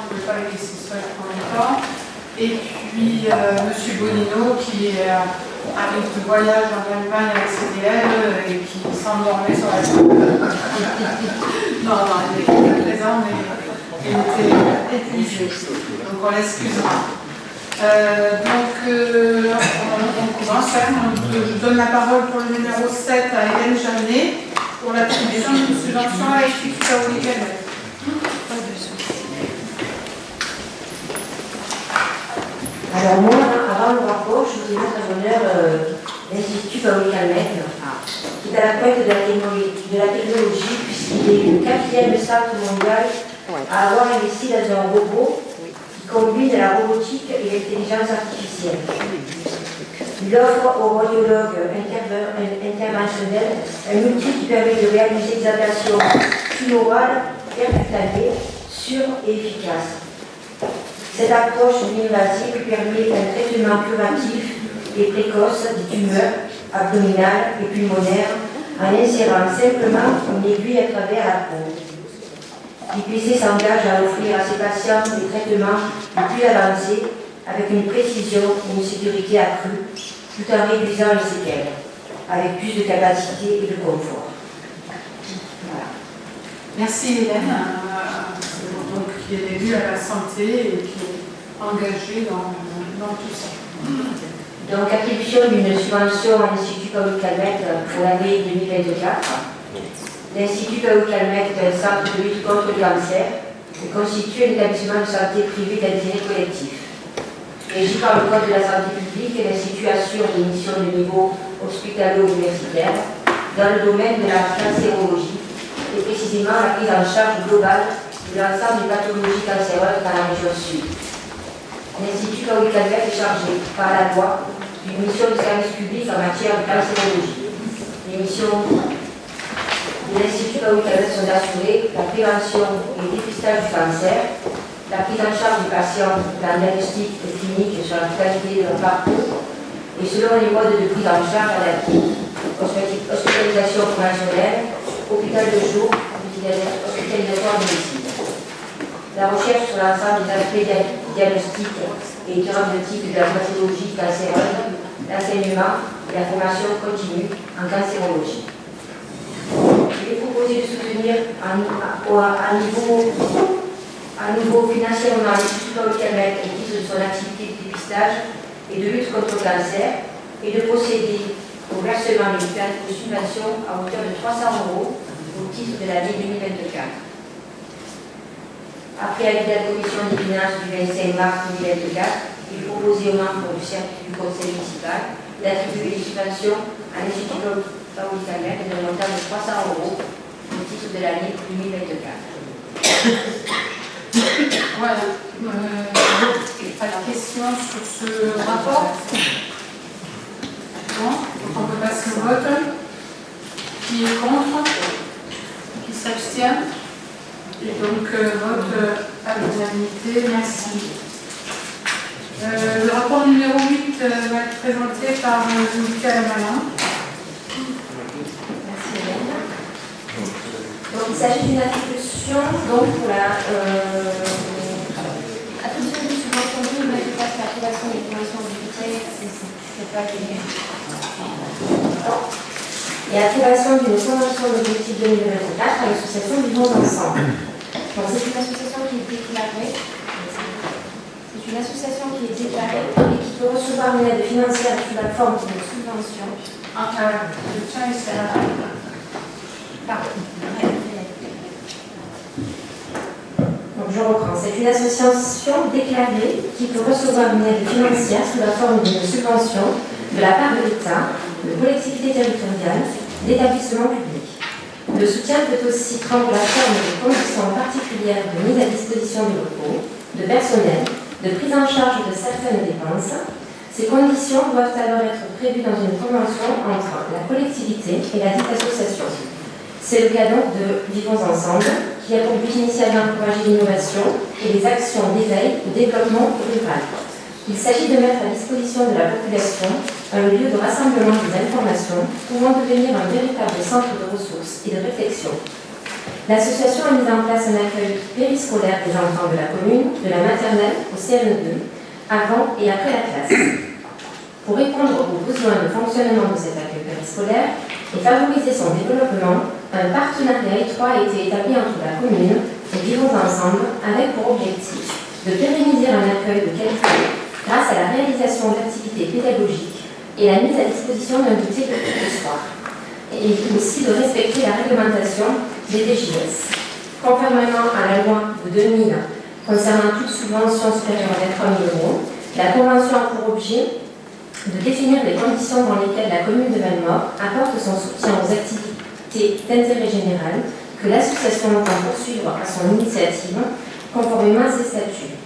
ne pouvait pas laisser seul pour longtemps. Et puis Monsieur Bonino qui arrive de voyage en Allemagne avec ses élèves et qui s'endormait sur la table. Non, elle était présente, mais elle était épuisée. Donc on l'excusera. On commence. Je donne la parole pour le numéro 7 à Hélène Jeannet pour l'attribution d'une subvention à l'Institut Paoli Calmette. Alors moi, avant le rapport, je voudrais mettre à l'honneur l'Institut Paoli Calmette, qui est à la pointe de la technologie, puisqu'il est le 4e centre mondial à avoir investi dans un robot qui combine la robotique et l'intelligence artificielle. Il offre aux radiologues interventionnels un outil qui permet de réaliser des ablations tumorales percutanées, sûres et efficaces. Cette approche invasive permet un traitement curatif et précoce des tumeurs abdominales et pulmonaires en insérant simplement une aiguille à travers la peau. l'IPC s'engage à offrir à ses patients des traitements les plus avancés avec une précision et une sécurité accrue, tout en réduisant les séquelles, avec plus de capacité et de confort. Voilà. Merci Hélène, qui est élue à la santé et qui est engagée dans tout ça. Donc, attribution d'une subvention à l'Institut Paoli Calmette pour l'année 2024. L'Institut Paoli Calmette est un centre de lutte contre le cancer et constitue un établissement de santé privé d'intérêt collectif. Régi par le Code de la santé publique, l'Institut assure des missions de niveau hospitalo-universitaire dans le domaine de la cancérologie et précisément la prise en charge globale de l'ensemble des pathologies cancéreuses dans la région sud. L'Institut Paoli Calmette est chargé par la loi d'une mission de service public en matière de cancérologie. Les missions de l'Institut Paoli Calmette sont d'assurer la prévention et le dépistage du cancer, la prise en charge des patients dans le diagnostic clinique sur la qualité de leur parcours et selon les modes de prise en charge adaptés, hospitalisation conventionnelle, hôpital de jour, hospitalisation en médecine. La recherche sur l'ensemble des aspects diagnostiques et thérapeutiques de la pathologie cancéreuse, l'enseignement et la formation continue en cancérologie. Il est proposé de soutenir à nouveau financièrement l'Institut Paoli Calmette au titre de son activité de dépistage et de lutte contre le cancer et de procéder au versement de subventions à hauteur de 300 € au titre de l'année 2024. Après avis de la Commission des finances du 25 mars 2024, il est proposé aux membres du Conseil municipal d'attribuer des subventions à l'Institut Paoli Calmette d'un montant de 300 € au titre de l'année 2024. Voilà. Pas de questions sur ce rapport? Bon, donc on peut passer au vote. Qui est contre? Qui s'abstient? Et donc, vote à l'unanimité. Merci. Le rapport numéro 8 va être présenté par Michael Malin. Merci Hélène. Donc, il s'agit d'une attribution pour la attribution d'une subvention de 2024 pour l'approbation des conventions budgétaires, c'est pas gagné. Et approbation d'une convention d'objectif 2024 à l'association Vivons Ensemble. Donc, c'est une association qui est déclarée. C'est une association qui est déclarée et qui peut recevoir une aide financière sous la forme d'une subvention. Le tien, c'est la Pardon. Donc, je reprends. C'est une association déclarée qui peut recevoir une aide financière sous la forme d'une subvention de la part de l'État, de collectivités territoriales, d'établissements publics. Le soutien peut aussi prendre la forme de conditions particulières de mise à disposition de locaux, de personnel, de prise en charge de certaines dépenses. Ces conditions doivent alors être prévues dans une convention entre la collectivité et la dite association. C'est le cas donc de Vivons Ensemble, qui a pour but initial d'encourager l'innovation et les actions d'éveil au développement rural. Il s'agit de mettre à disposition de la population un lieu de rassemblement des informations pouvant devenir un véritable centre de ressources et de réflexion. L'association a mis en place un accueil périscolaire des enfants de la commune, de la maternelle au CM2, avant et après la classe. Pour répondre aux besoins de fonctionnement de cet accueil périscolaire et favoriser son développement, un partenariat étroit a été établi entre la commune et Vivons Ensemble avec pour objectif de pérenniser un accueil de qualité grâce à la réalisation d'activités pédagogiques et la mise à disposition d'un budget de cours de soir, et aussi de respecter la réglementation des DGS. Conformément à la loi de 2000 concernant toute subvention supérieure à 23 000 €, la Convention a pour objet de définir les conditions dans lesquelles la commune de Valmore apporte son soutien aux activités d'intérêt général que l'association entend poursuivre à son initiative conformément à ses statuts.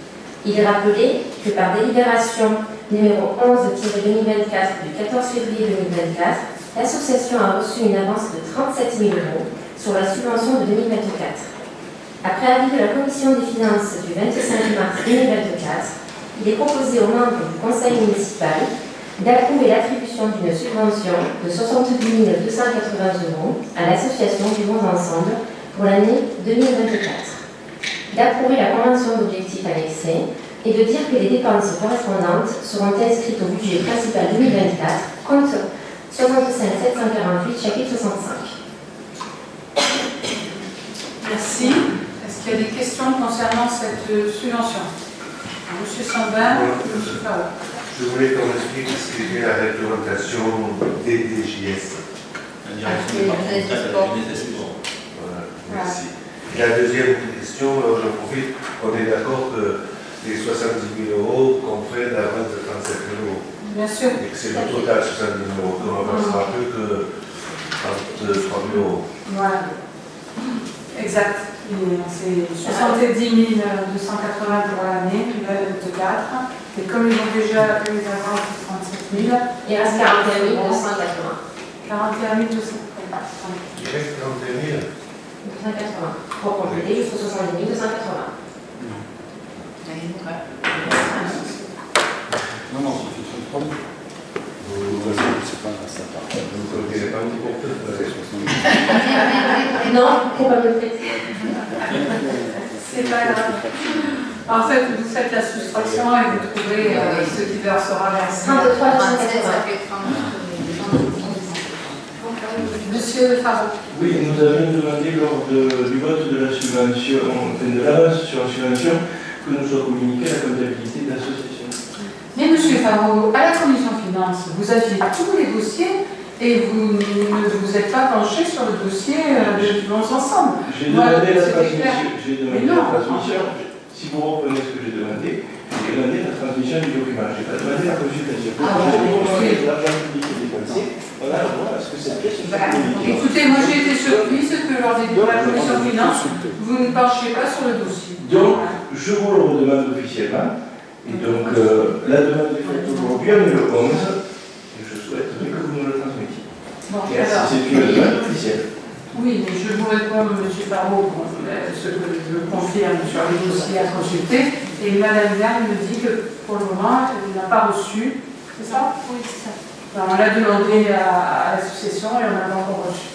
Il est rappelé que par délibération numéro 11-2024 du 14 février 2024, l'association a reçu une avance de 37 000 € sur la subvention de 2024. Après avis de la Commission des finances du 25 mars 2024, il est proposé aux membres du Conseil municipal d'approuver l'attribution d'une subvention de 70 280 € à l'association Vivons Ensemble pour l'année 2024, d'approuver la convention d'objectifs annexée et de dire que les dépenses correspondantes seront inscrites au budget principal 2024, compte 65 748, chapitre 65. Merci. Est-ce qu'il y a des questions concernant cette subvention? Monsieur Sambin, Monsieur Farou. Je voulais qu'on explique ce qu'est la réglementation des DGS. La direction des sports. Voilà, merci. Et la deuxième question, j'en profite, on est d'accord que les 70 000 € comprennent la vente de 37 000 €. Bien sûr. Et que c'est le total 70 000 €, donc on ne sera plus que 33 000 €. Voilà. Exact. C'est 70 280 pour l'année, de 4. Et comme ils ont déjà eu les avances de 37 000, il reste 41 280. 41 280. Il reste 41 000. 280. Pour compléter jusqu'aux 70 280. Non, non, c'est 33 000. C'est pas ça. Vous ne connaissez pas un petit peu. Non, faut pas me le prêter. C'est pas grave. En fait, vous faites la soustraction et vous trouvez ce qui leur sera versé. 33 280. Monsieur Farou. Oui, nous avions demandé lors du vote de la subvention, de l'avance sur la subvention, que nous soit communiquée la comptabilité de l'association. Mais monsieur Farou, à la commission finance, vous aviez tous les dossiers et vous ne vous êtes pas penché sur le dossier de Vivons Ensemble. J'ai demandé la transmission. Si vous reprenez ce que j'ai demandé la transmission du document. Je n'ai pas demandé la consultation. L'argent public est dépensé. On a le droit à ce que cette pièce soit communiquée. Écoutez, moi j'ai été surprise que lors des de la commission finance, vous ne penchiez pas sur le dossier. Donc, je vous le redemande officiellement. Et donc, la demande est faite aujourd'hui, on est le 11. Et je souhaiterais que vous me le transmettiez. Bon, Et c'est une demande officielle. Oui, mais je vous réponds, M. Parot, ce que je confirme sur les dossiers à consulter. Et Mme Verne me dit que pour le moment, elle n'a pas reçu. C'est ça? Oui, c'est ça. Alors, on l'a demandé à l'association et on n'a pas encore reçu.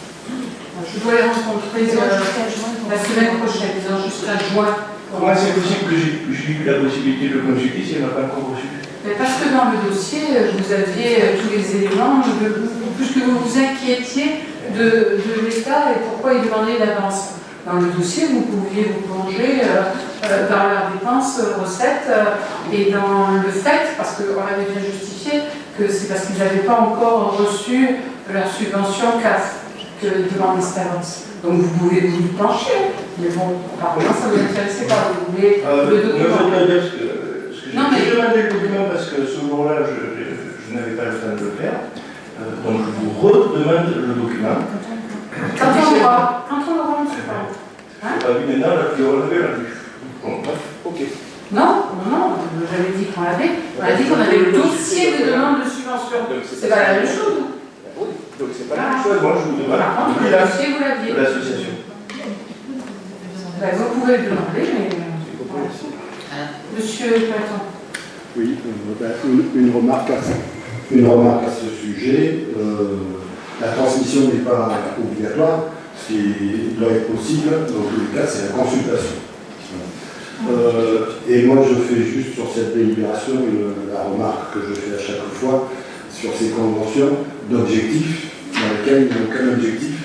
Je dois les rencontrer la semaine prochaine, disons jusqu'à juin. Comment c'est possible que j'ai eu la possibilité de le consulter si elle n'a pas encore reçu? Parce que dans le dossier, vous aviez tous les éléments, puisque vous vous inquiétiez de l'État et pourquoi il demandait l'avance. Dans le dossier, vous pouviez vous plonger dans leurs dépenses, recettes, et dans le fait, parce qu'on avait bien justifié, que c'est parce qu'ils n'avaient pas encore reçu leur subvention CAF qu'ils demandaient cette avance. Donc vous pouvez vous y pencher, mais bon, apparemment ça ne vous intéressait pas, vous voulez le document. J'ai demandé le document parce que ce jour-là, je n'avais pas le temps de le faire. Donc je vous redemande le document. Quand on l'aura, M. Parot. Je n'ai pas vu maintenant, la plus relevée, la plus. Bon, bref, ok. Non, j'avais dit qu'on l'avait. On a dit qu'on avait le dossier de demande de subvention. C'est pas la même chose. Oui, donc c'est pas la même chose. Moi, je vous demande. Par contre, le dossier, vous l'aviez. De l'association. Vous pouvez le demander, mais. Monsieur Platon. Oui, une remarque à ce sujet. La transmission n'est pas obligatoire. Ce qui doit être possible, dans tous les cas, c'est la consultation. Et moi, je fais juste sur cette délibération la remarque que je fais à chaque fois sur ces conventions d'objectifs, dans lesquels il n'y a aucun objectif.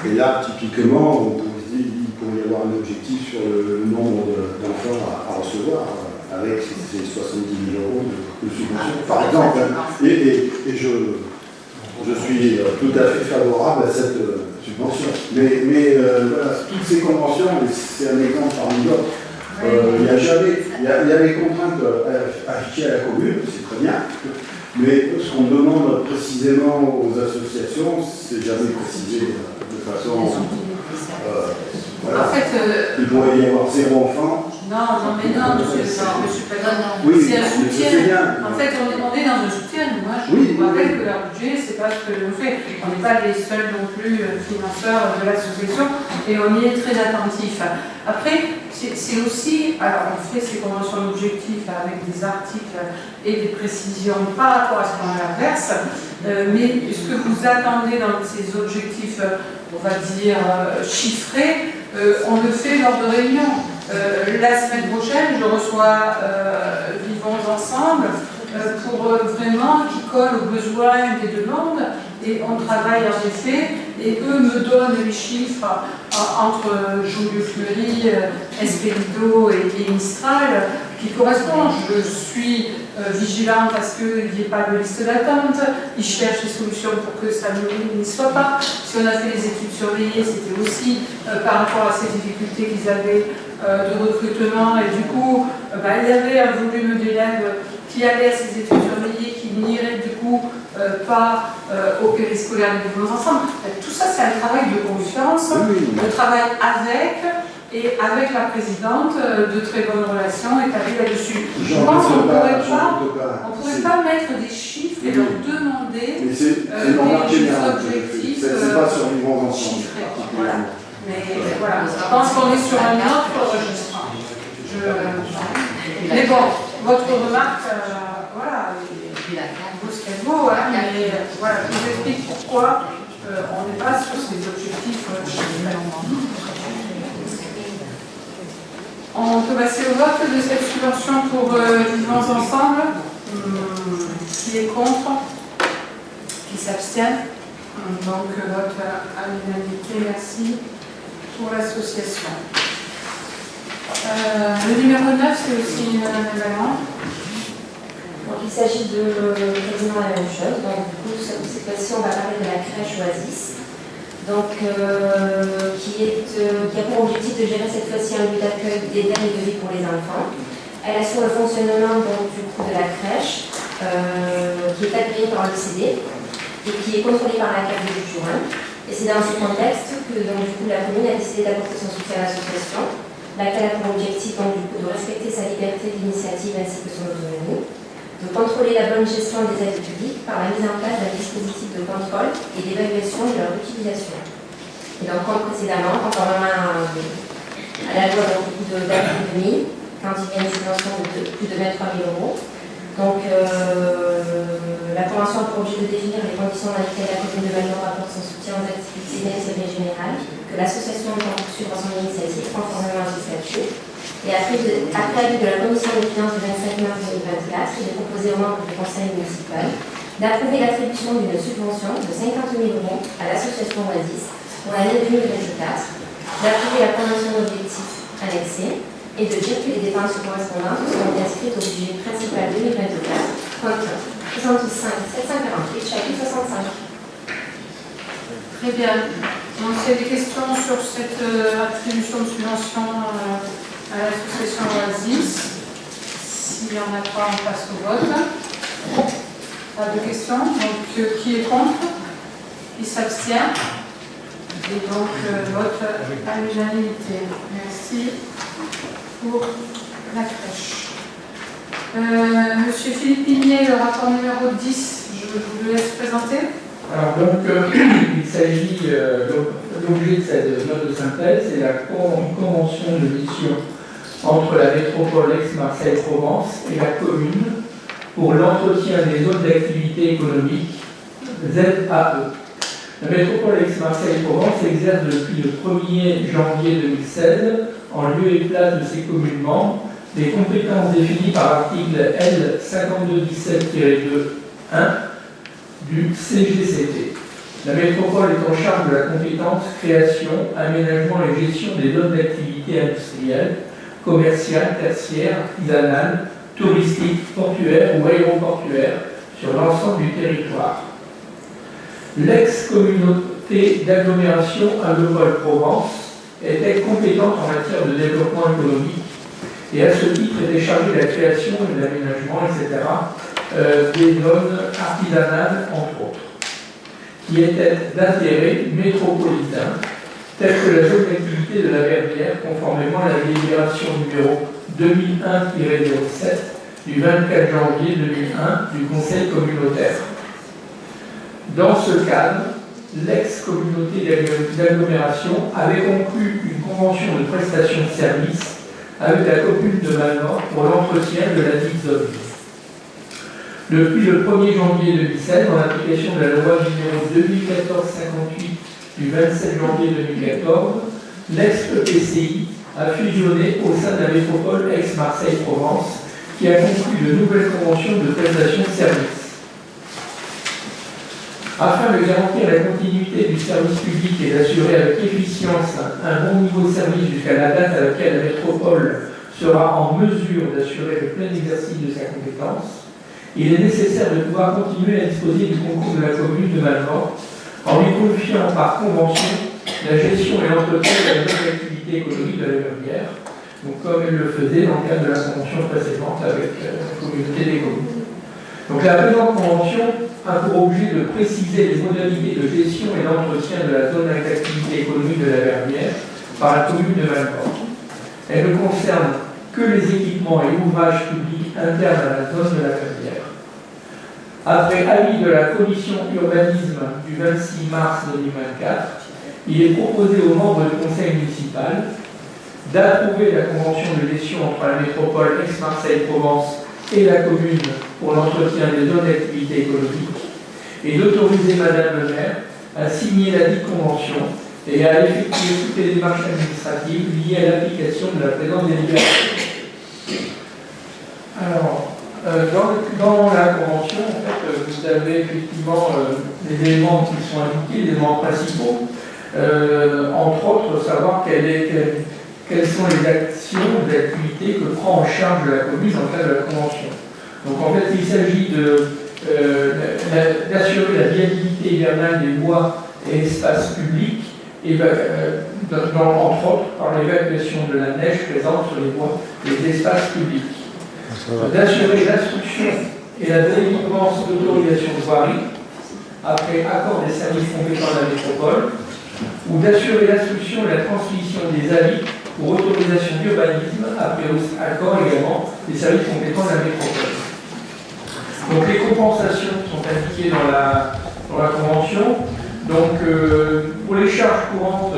Et là, typiquement, il pourrait y avoir un objectif sur le nombre d'enfants à recevoir, avec ces 70 000 euros de subvention, par exemple. Et je suis tout à fait favorable à cette subvention. Mais voilà, toutes ces conventions, c'est un exemple parmi d'autres. Il y a les contraintes affichées à la commune, c'est très bien. Mais ce qu'on demande précisément aux associations, c'est jamais précisé de façon. Voilà. En fait, il pourrait y avoir 0 enfant. Non, monsieur Pedron. Oui, c'est un soutien. Bien. En fait, on est dans un soutien. Moi, je vous rappelle que leur budget, c'est pas ce que l'on fait. On n'est pas les seuls non plus financeurs de l'association et on y est très attentif. Après, c'est aussi, alors on fait ces conventions d'objectifs avec des articles et des précisions par rapport à ce qu'on inverse, mais ce que vous attendez dans ces objectifs, on va dire chiffrés, on le fait lors de réunions. La semaine prochaine, je reçois Vivons Ensemble pour vraiment qui colle aux besoins des demandes et on travaille en effet et eux me donnent les chiffres entre Joliot-Fleury, Esperido et Mistral qui correspondent. Je suis vigilante à ce qu'il n'y ait pas de liste d'attente. Ils cherchent des solutions pour que ça n'y soit pas. Si on a fait les études surveillées, c'était aussi par rapport à ces difficultés qu'ils avaient de recrutement et du coup, il y avait un volume d'élèves qui allaient à ces études surveillées, qui n'iraient du coup pas au périscolaire de Vivons Ensemble. Tout ça, c'est un travail de confiance, de travail avec et avec la présidente, de très bonnes relations établies là-dessus. Je pense qu'on ne pourrait pas mettre des chiffres et leur demander des objectifs c'est pas sur Vivons Ensemble. Voilà. Mais voilà, je pense qu'on est sur un autre registre. Mais bon, votre remarque, voilà, vaut ce qu'elle vaut, hein, mais voilà, je vous explique pourquoi on n'est pas sur ces objectifs. On peut passer au vote de cette subvention pour Vivons Ensemble. Qui est contre? Qui s'abstient? Donc vote à l'unanimité, merci pour l'association. Le numéro 9, c'est aussi un événement. Donc il s'agit de quasiment la même chose. Donc du coup, cette fois-ci, on va parler de la crèche Oasis. Donc, qui a pour objectif de gérer cette fois-ci un lieu d'accueil, d'aide et de vie pour les enfants. Elle assure le fonctionnement donc, du coup de la crèche, qui est agréée par le CD et qui est contrôlée par la CAF de Juin. Et c'est dans ce contexte que donc, du coup, la commune a décidé d'apporter son soutien à l'association, laquelle a pour objectif donc, du coup, de respecter sa liberté d'initiative ainsi que son autonomie, de contrôler la bonne gestion des aides publiques par la mise en place d'un dispositif de contrôle et d'évaluation de leur utilisation. Et donc, comme précédemment, conformément à la loi d'avril 2000, quand il y a une subvention de plus de 23 000 euros, donc la convention a pour objet de définir les conditions dans lesquelles la commune de Magnon rapporte son soutien aux activités d'intérêt général, que l'association entend poursuivre son initiative conformément à ce statut. Et après avis de la commission des finances du 25 mars 2024, il est proposé aux membres du conseil municipal d'approuver l'attribution d'une subvention de 50 000 euros à l'association Oasis pour l'année 2024, d'approuver la convention d'objectifs annexée et de dire que les dépenses correspondantes seront inscrites au budget principal 2024, compte 65 748, chapitre 65. Très bien. Donc, il y a des questions sur cette attribution de subvention à l'association Oasis. S'il n'y en a pas, on passe au vote. Pas de questions. Donc, qui est contre? Qui s'abstient? Et donc, vote à l'unanimité. Merci pour la crèche. Monsieur Philippe Pigné, le rapport numéro 10, je vous laisse présenter. Alors donc, il s'agit, l'objet de cette note de synthèse, c'est la convention de mission entre la métropole Aix-Marseille-Provence et la commune pour l'entretien des zones d'activité économique ZAE. La métropole Aix-Marseille-Provence exerce depuis le 1er janvier 2016, en lieu et place de ses communes membres, les compétences définies par l'article L. 5217-2-1 du CGCT. La métropole est en charge de la compétence création, aménagement et gestion des zones d'activité industrielle, commerciale, tertiaire, artisanale, touristique, portuaire ou aéroportuaire sur l'ensemble du territoire. L'ex-communauté d'agglomération Alpes-Provence était compétente en matière de développement économique et à ce titre était chargée de la création et de l'aménagement, etc., des zones artisanales, entre autres, qui étaient d'intérêt métropolitain, telles que la zone d'activité de la Verdière, conformément à la délibération numéro 2001-07 du 24 janvier 2001 du Conseil communautaire. Dans ce cadre, l'ex-communauté d'agglomération avait conclu une convention de prestation de services avec la commune de Malnord pour l'entretien de la dite zone. Depuis le 1er janvier 2016, en application de la loi numéro 2014-58 du 27 janvier 2014, l'ex-EPCI a fusionné au sein de la métropole Aix-Marseille-Provence, qui a conclu de nouvelles conventions de prestation de services. Afin de garantir la continuité du service public et d'assurer avec efficience un bon niveau de service jusqu'à la date à laquelle la métropole sera en mesure d'assurer le plein exercice de sa compétence, il est nécessaire de pouvoir continuer à disposer du concours de la commune de Malnord en lui confiant par convention la gestion et l'entretien de la bonne activité économique de la Verdière, donc comme elle le faisait dans le cadre de la convention précédente avec la communauté des communes. Donc la présente convention a pour objet de préciser les modalités de gestion et d'entretien de la zone d'activité économique de la Verdière par la commune de Malnord. Elle ne concerne que les équipements et ouvrages publics internes à la zone de la Verdière. Après avis de la commission urbanisme du 26 mars 2024, il est proposé aux membres du conseil municipal d'approuver la convention de gestion entre la métropole Aix-Marseille-Provence et la commune pour l'entretien des zones d'activité économique et d'autoriser Madame le maire à signer la dite convention et à effectuer toutes les démarches administratives liées à l'application de la présente délibération. Alors, dans la convention, en fait, vous avez effectivement les éléments qui sont indiqués, les éléments principaux, entre autres, savoir quelles sont les actions, les activités que prend en charge la commune dans le cadre de la convention. Donc en fait, il s'agit d'assurer la viabilité hivernale des voies et espaces publics, et, entre autres par l'évacuation de la neige présente sur les voies et les espaces publics. D'assurer l'instruction et la délivrance d'autorisation de voirie après accord des services compétents de la métropole, ou d'assurer l'instruction et la transmission des avis pour autorisation d'urbanisme après accord également des services compétents de la métropole. Donc les compensations sont indiquées dans la convention. Donc pour les charges courantes,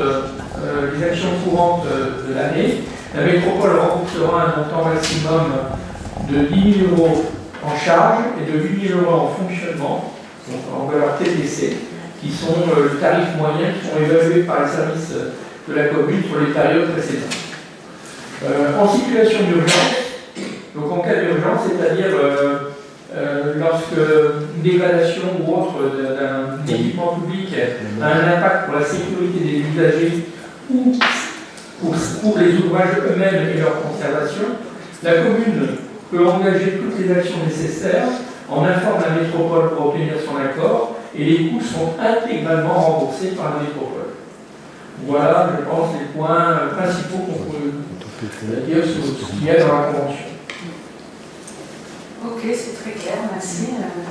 les actions courantes de l'année, la métropole remboursera un montant maximum de 10 000 € en charge et de 8 000 € en fonctionnement, donc en valeur TTC, qui sont le tarif moyen qui sont évalués par les services de la commune pour les périodes précédentes. En situation d'urgence, donc en cas d'urgence, c'est-à-dire lorsque une dégradation ou autre d'un équipement public a un impact pour la sécurité des usagers ou pour les ouvrages eux-mêmes et leur conservation, la commune peut engager toutes les actions nécessaires, en informe la métropole pour obtenir son accord, et les coûts sont intégralement remboursés par la métropole. Voilà, je pense, les points principaux qu'on peut dire sur ce qu'il y a dans la convention. Ok, c'est très clair, merci.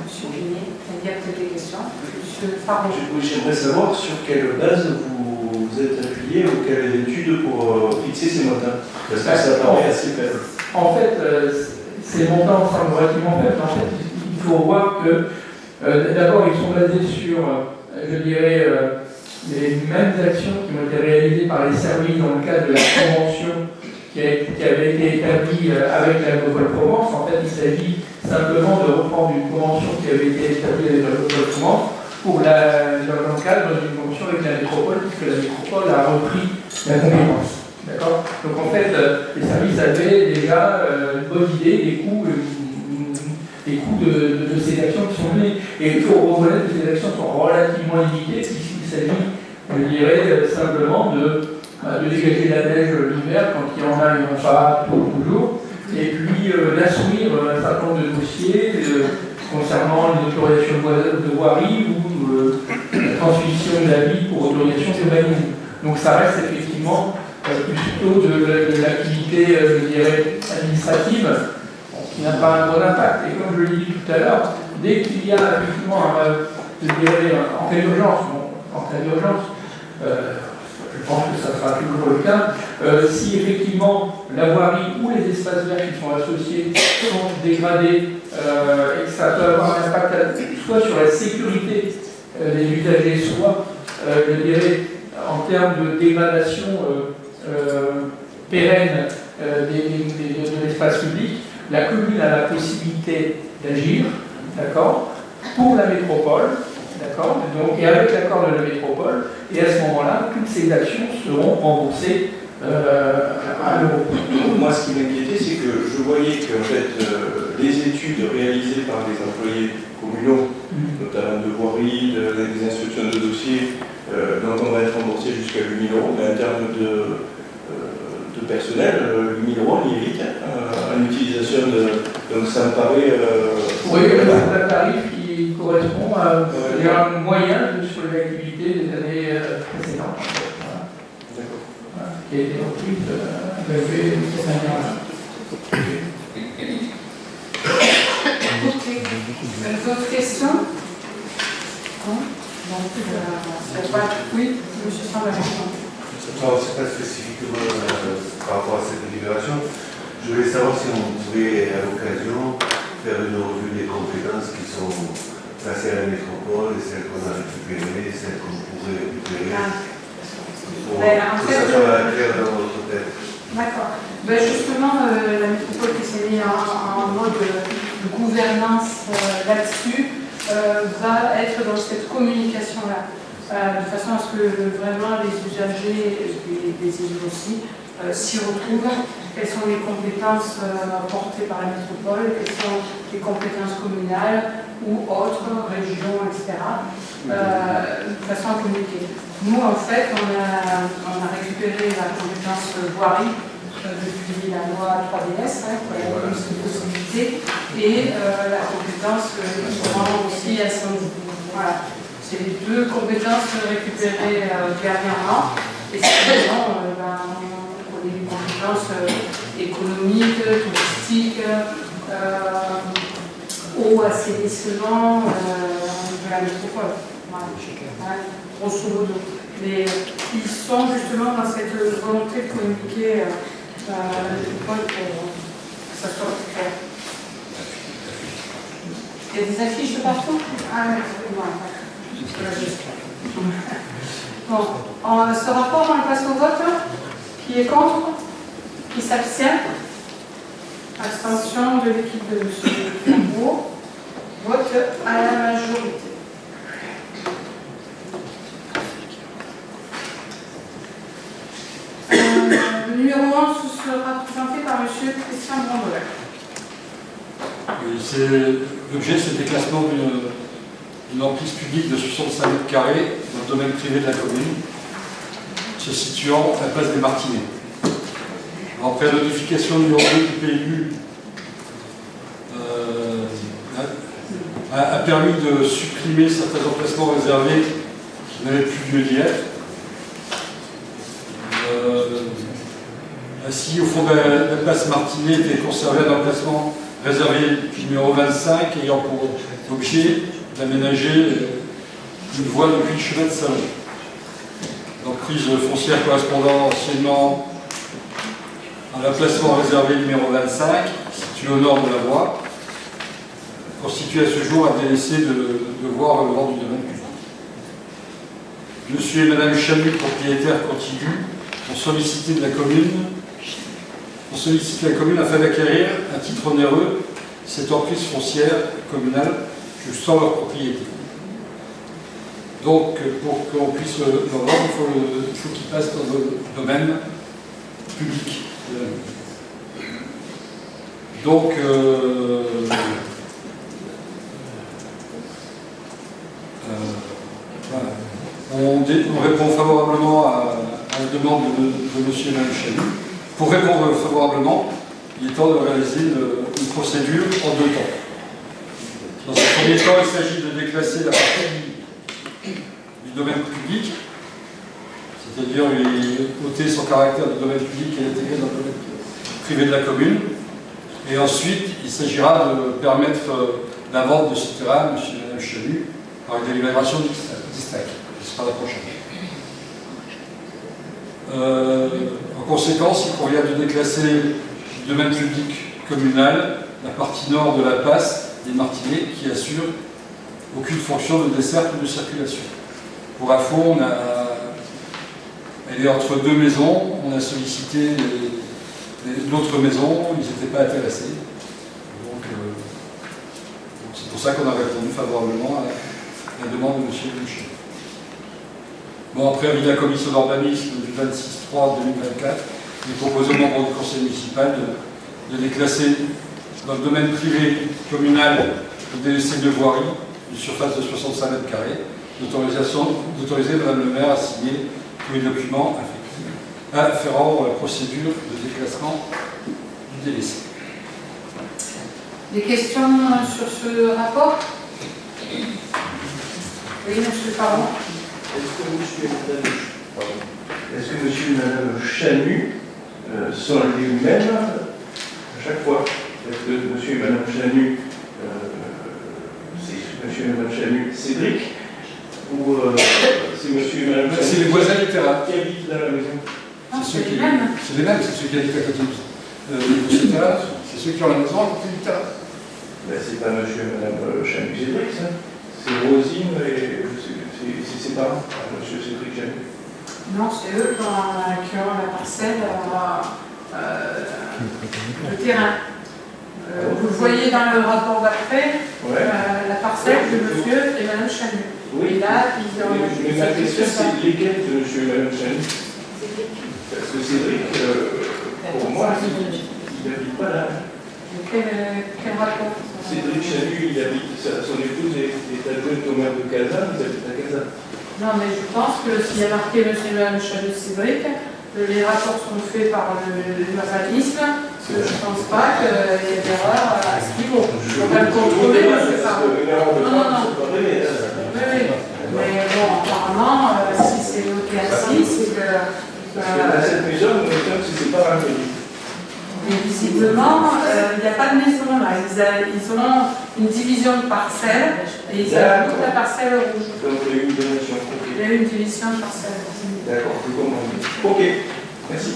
Monsieur Vignier, il y a peut-être des questions. Monsieur Farron. J'aimerais savoir sur quelle base vous êtes appuyé ou quelle étude pour fixer ces montants. Parce que ça paraît assez faible. En fait, ces montants semblent relativement faibles. En fait, il faut voir que d'abord, ils sont basés sur, je dirais, les mêmes actions qui ont été réalisées par les services dans le cadre de la convention qui avait été établie avec la métropole Provence. En fait, il s'agit simplement de reprendre une convention qui avait été établie avec la métropole Provence dans le cadre d'une convention avec la métropole, puisque la métropole a repris la compétence. D'accord? Donc en fait, les services avaient déjà une bonne idée des coûts de ces actions qui sont menées. Et il faut reconnaître que ces actions sont relativement limitées, puisqu'il s'agit, je dirais, simplement de dégager la neige l'hiver quand il y en a, il n'y en a pas toujours, et puis d'instruire un certain nombre de dossiers concernant les autorisations de voirie ou la transmission de l'avis pour autorisation d'urbanisme. Donc ça reste effectivement plutôt de l'activité, je dirais, administrative, qui n'a pas un bon impact. Et comme je l'ai dit tout à l'heure, dès qu'il y a effectivement, je dirais, en cas d'urgence, je pense que ça sera toujours le cas, si effectivement la voirie ou les espaces verts qui sont associés sont dégradés et que ça peut avoir un impact soit sur la sécurité des usagers, soit, je dirais, en termes de dégradation pérenne de l'espace public, la commune a la possibilité d'agir, d'accord, pour la métropole, d'accord, et avec l'accord de la métropole, et à ce moment-là, toutes ces actions seront remboursées à l'euro. Moi, ce qui m'inquiétait, c'est que je voyais qu'en fait, les études réalisées par les employés communaux, notamment de voirie, des instructions de dossiers, dont on va être remboursé jusqu'à 8 000 €, mais en termes de personnel, 8 000 €, on y est vite, en utilisation de... Donc ça me paraît... oui, c'est un tarif qui correspond à un moyen sur l'activité des années précédentes. Voilà. D'accord. Voilà, qui a été reprise avec ces manières-là. D'autres questions? Non? Oui, M. Saint-Laurent. Non, c'est pas spécifiquement par rapport à cette délibération. Je voulais savoir si on pouvait, à l'occasion, faire une revue des compétences qui sont passées à la métropole et celles qu'on a récupérées, celles qu'on pourrait récupérer. Pour que ça soit clair dans votre tête. D'accord. Ben justement, la métropole qui s'est mise en mode de gouvernance là-dessus va être dans cette communication-là. De façon à ce que vraiment les usagers et les élus aussi s'y retrouvent. Quelles sont les compétences portées par la métropole, quelles sont les compétences communales ou autres, régions, etc. De façon à communiquer. Nous, en fait, on a récupéré la compétence voirie depuis la loi 3DS, qui a donné cette possibilité, et la compétence équipement aussi incendie. Voilà. C'est les deux compétences récupérées dernièrement. Et sinon, on a des compétences économiques, touristiques, eau, assainissement de la métropole. Voilà. Grosso modo. Mais ils sont justement dans cette volonté de communiquer pour que ça soit plus clair. Il y a des affiches de partout? Ah oui, bon, ce rapport, on le passe au vote. Qui est contre? Qui s'abstient? Abstention de l'équipe de M. Flambeau. Vote à la majorité. Le numéro 11 sera présenté par M. Christian Brandolet. L'objet, c'est le déclassement d'une emprise publique de 65 mètres carrés dans le domaine privé de la commune, se situant à la place des Martinets. Après la notification numéro 2 du PLU a permis de supprimer certains emplacements réservés qui n'avaient plus lieu d'y être. Ainsi, au fond de la place Martinet était conservé un emplacement réservé numéro 25 ayant pour objet d'aménager une voie depuis le chemin de Salon. L'emprise foncière correspondant anciennement à l'emplacement réservé numéro 25, situé au nord de la voie, constitue à ce jour un délaissé de voie relevant du domaine public. Monsieur et Madame Chamu, propriétaires contigus, ont sollicité la commune afin d'acquérir à titre onéreux cette emprise foncière communale jusqu'en leur propriété. Donc, pour qu'on puisse le vendre, il faut qu'il passe dans le domaine public. Donc, voilà. On répond favorablement à la demande de M. et Mme Chalut. Pour répondre favorablement, il est temps de réaliser une procédure en 2 temps. Dans un premier temps, il s'agit de déclasser la partie du domaine public, c'est-à-dire lui ôter son caractère de domaine public et l'intégrer dans le domaine privé de la commune. Et ensuite, il s'agira de permettre la vente de ce terrain à M. et Mme Chalut par une délibération distincte. Ce sera la prochaine. En conséquence, il convient de déclasser du domaine public communal la partie nord de la passe des Martinets qui assure aucune fonction de desserte ou de circulation. Pour info, elle est entre 2 maisons, on a sollicité d'autres maisons, ils n'étaient pas intéressés. Donc c'est pour ça qu'on a répondu favorablement à la demande de M. Boucher. Bon, après avis de la commission d'urbanisme du 26/3/2024, il est proposé aux membres du conseil municipal de déclasser dans le domaine privé communal le délaissé de voirie d'une surface de 65 mètres carrés, d'autoriser Mme le maire à signer tous les documents afférents à la procédure de déclassement du délaissé. Des questions sur ce rapport? Oui, monsieur Parent. Est-ce que monsieur et madame Chalut sont les mêmes à chaque fois? Est-ce que monsieur et madame Chalut, c'est monsieur et madame Chalut Cédric, ou c'est monsieur et madame Chalut? C'est les voisins du terrain. Qui habitent dans la maison? C'est les mêmes. C'est les mêmes, c'est ceux qui habitent à côté de ce terrain. C'est ceux qui ont la maison à côté du terrain. Ben, c'est pas monsieur et madame Chalut Cédric, ça. C'est Rosine et c'est ses parents, monsieur Cédric Chalut. Non, c'est eux qui ont la parcelle, le terrain. Vous le voyez dans le rapport d'après, la parcelle de monsieur et madame Chalut. Oui. Et là, ils ont... Mais ma question, c'est lesquels de monsieur et madame Chalut? Parce que Cédric, pour moi, il n'habite pas là. Quel rapport? Cédric Chalut, il habite, son épouse est adjointe au maire de Kazan, ils habitent à Kazan. Non, mais je pense que s'il y a marqué monsieur et madame Chalut Cédric, les rapports sont faits par l'urbanisme, je ne pense pas qu'il y ait d'erreur à ce niveau. On va le contrôler, monsieur Parent. Non. Oui. Mais bon, apparemment, si c'est noté ainsi, c'est que... Parce que dans cette maison, nous mettons que c'est pas un pays. Mais visiblement, il n'y a pas de maison là. Ils ont une division de parcelles et ils ajoutent la parcelle rouge. Donc il y a eu une donation. Il y a eu une division de parcelles. D'accord, je comprends. Ok, merci.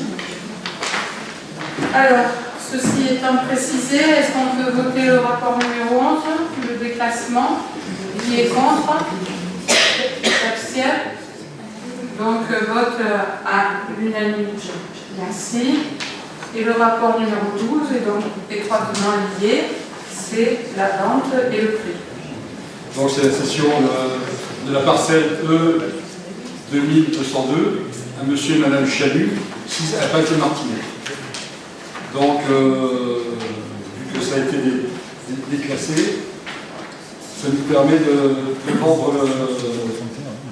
Alors, ceci étant précisé, est-ce qu'on peut voter le rapport numéro 11, le déclassement? Qui est contre? Qui s'abstient? Donc, vote à l'unanimité. Merci. Et le rapport numéro 12 est donc étroitement lié, c'est la vente et le prix. Donc c'est la cession de la parcelle E 2202 à monsieur et madame Chalut, 6 à Pâques-Martinet. Donc, vu que ça a été déclassé, ça nous permet de vendre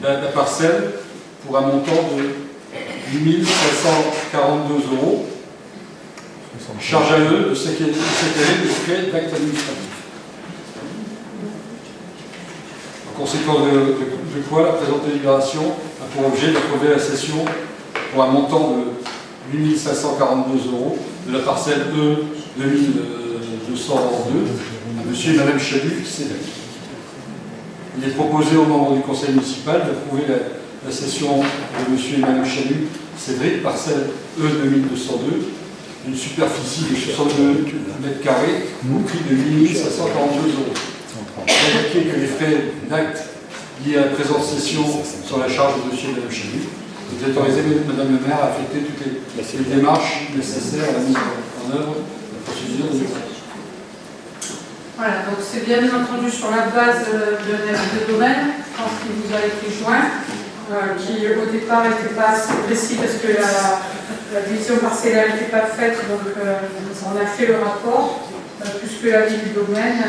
la parcelle pour un montant de 8 542 €. Charge à eux de cette année de frais d'actes administratifs. En conséquence de quoi la présente délibération a pour objet d'approuver la cession pour un montant de 8 542 € de la parcelle E 2202 à monsieur et madame Chalut Cédric. Il est proposé aux membres du conseil municipal d'approuver la cession de monsieur et madame Chalut Cédric, parcelle E 2202, d'une superficie de 62 mètres carrés au prix de 8 542 €. Indiquer que les frais d'acte liés à la présente cession sont à la charge de monsieur et madame Chalut. Vous autorisez madame le maire à affecter toutes les démarches nécessaires à la mise en œuvre de la procédure de déclaration. Voilà, donc c'est bien entendu sur la base d'un avis de domaine. pense qu'il vous a été joint, qui au départ n'était pas assez précis parce que la division parcellaire n'était pas faite, donc on a fait le rapport, puisque la vie du domaine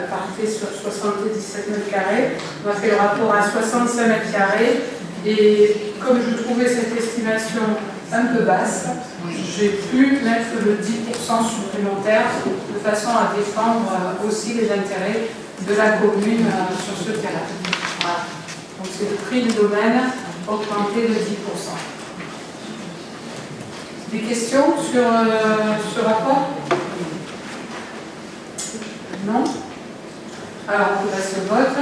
partait sur 77 mètres carrés, on a fait le rapport à 65 mètres carrés, et comme je trouvais cette estimation un peu basse, j'ai pu mettre le 10% supplémentaire de façon à défendre aussi les intérêts de la commune sur ce terrain. Voilà. Donc c'est le prix du domaine augmenté de 10%. Des questions sur ce rapport? Non? Alors on passe au vote.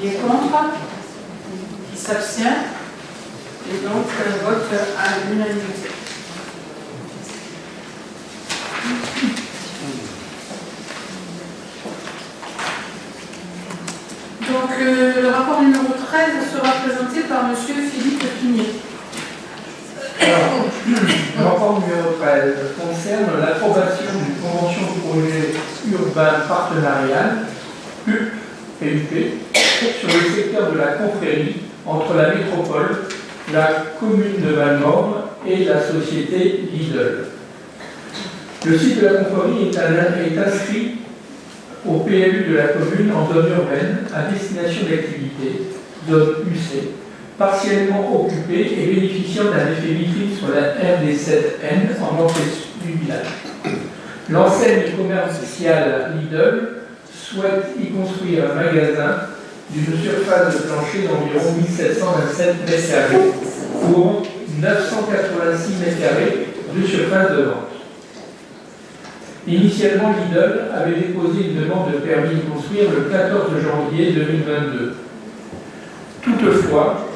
Qui est contre? Qui s'abstient? Et donc vote à l'unanimité. Donc le rapport numéro 13 sera présenté par M. Philippe Pigné. Alors, le rapport numéro 13 concerne l'approbation d'une convention de projet urbain partenarial, PUP, sur le secteur de la confrérie entre la métropole, la commune de Valmorbe et la société Lidl. Le site de la confrérie est inscrit au PLU de la commune en zone urbaine à destination d'activité, zone UC, partiellement occupée et bénéficiant d'un effet vitrine sur la RD7N en entrée du village. L'enseigne commerciale Lidl souhaite y construire un magasin d'une surface de plancher d'environ 1727 m² pour 986 m² de surface de vente. Initialement, Lidl avait déposé une demande de permis de construire le 14 janvier 2022. Toutefois,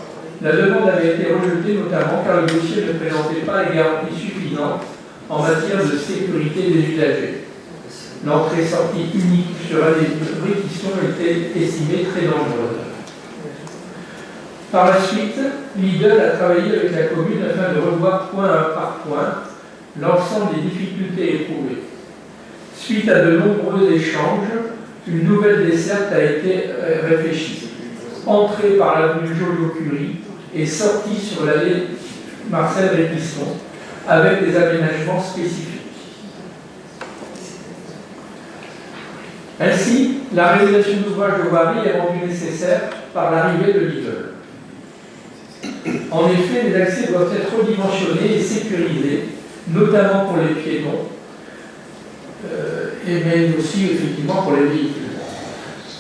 la demande avait été rejetée notamment car le dossier ne présentait pas les garanties suffisantes en matière de sécurité des usagers. L'entrée-sortie unique sur un des réquisitions était estimée très dangereuse. Par la suite, Lidl a travaillé avec la commune afin de revoir point par point l'ensemble des difficultés éprouvées. Suite à de nombreux échanges, une nouvelle desserte a été réfléchie. Entrée par l'avenue Joliot-Curie et sortie sur l'allée Marcel-Répiston avec des aménagements spécifiques. Ainsi, la réalisation d'ouvrages de voirie est rendue nécessaire par l'arrivée de Lidl. En effet, les accès doivent être redimensionnés et sécurisés, notamment pour les piétons, mais aussi effectivement pour les véhicules.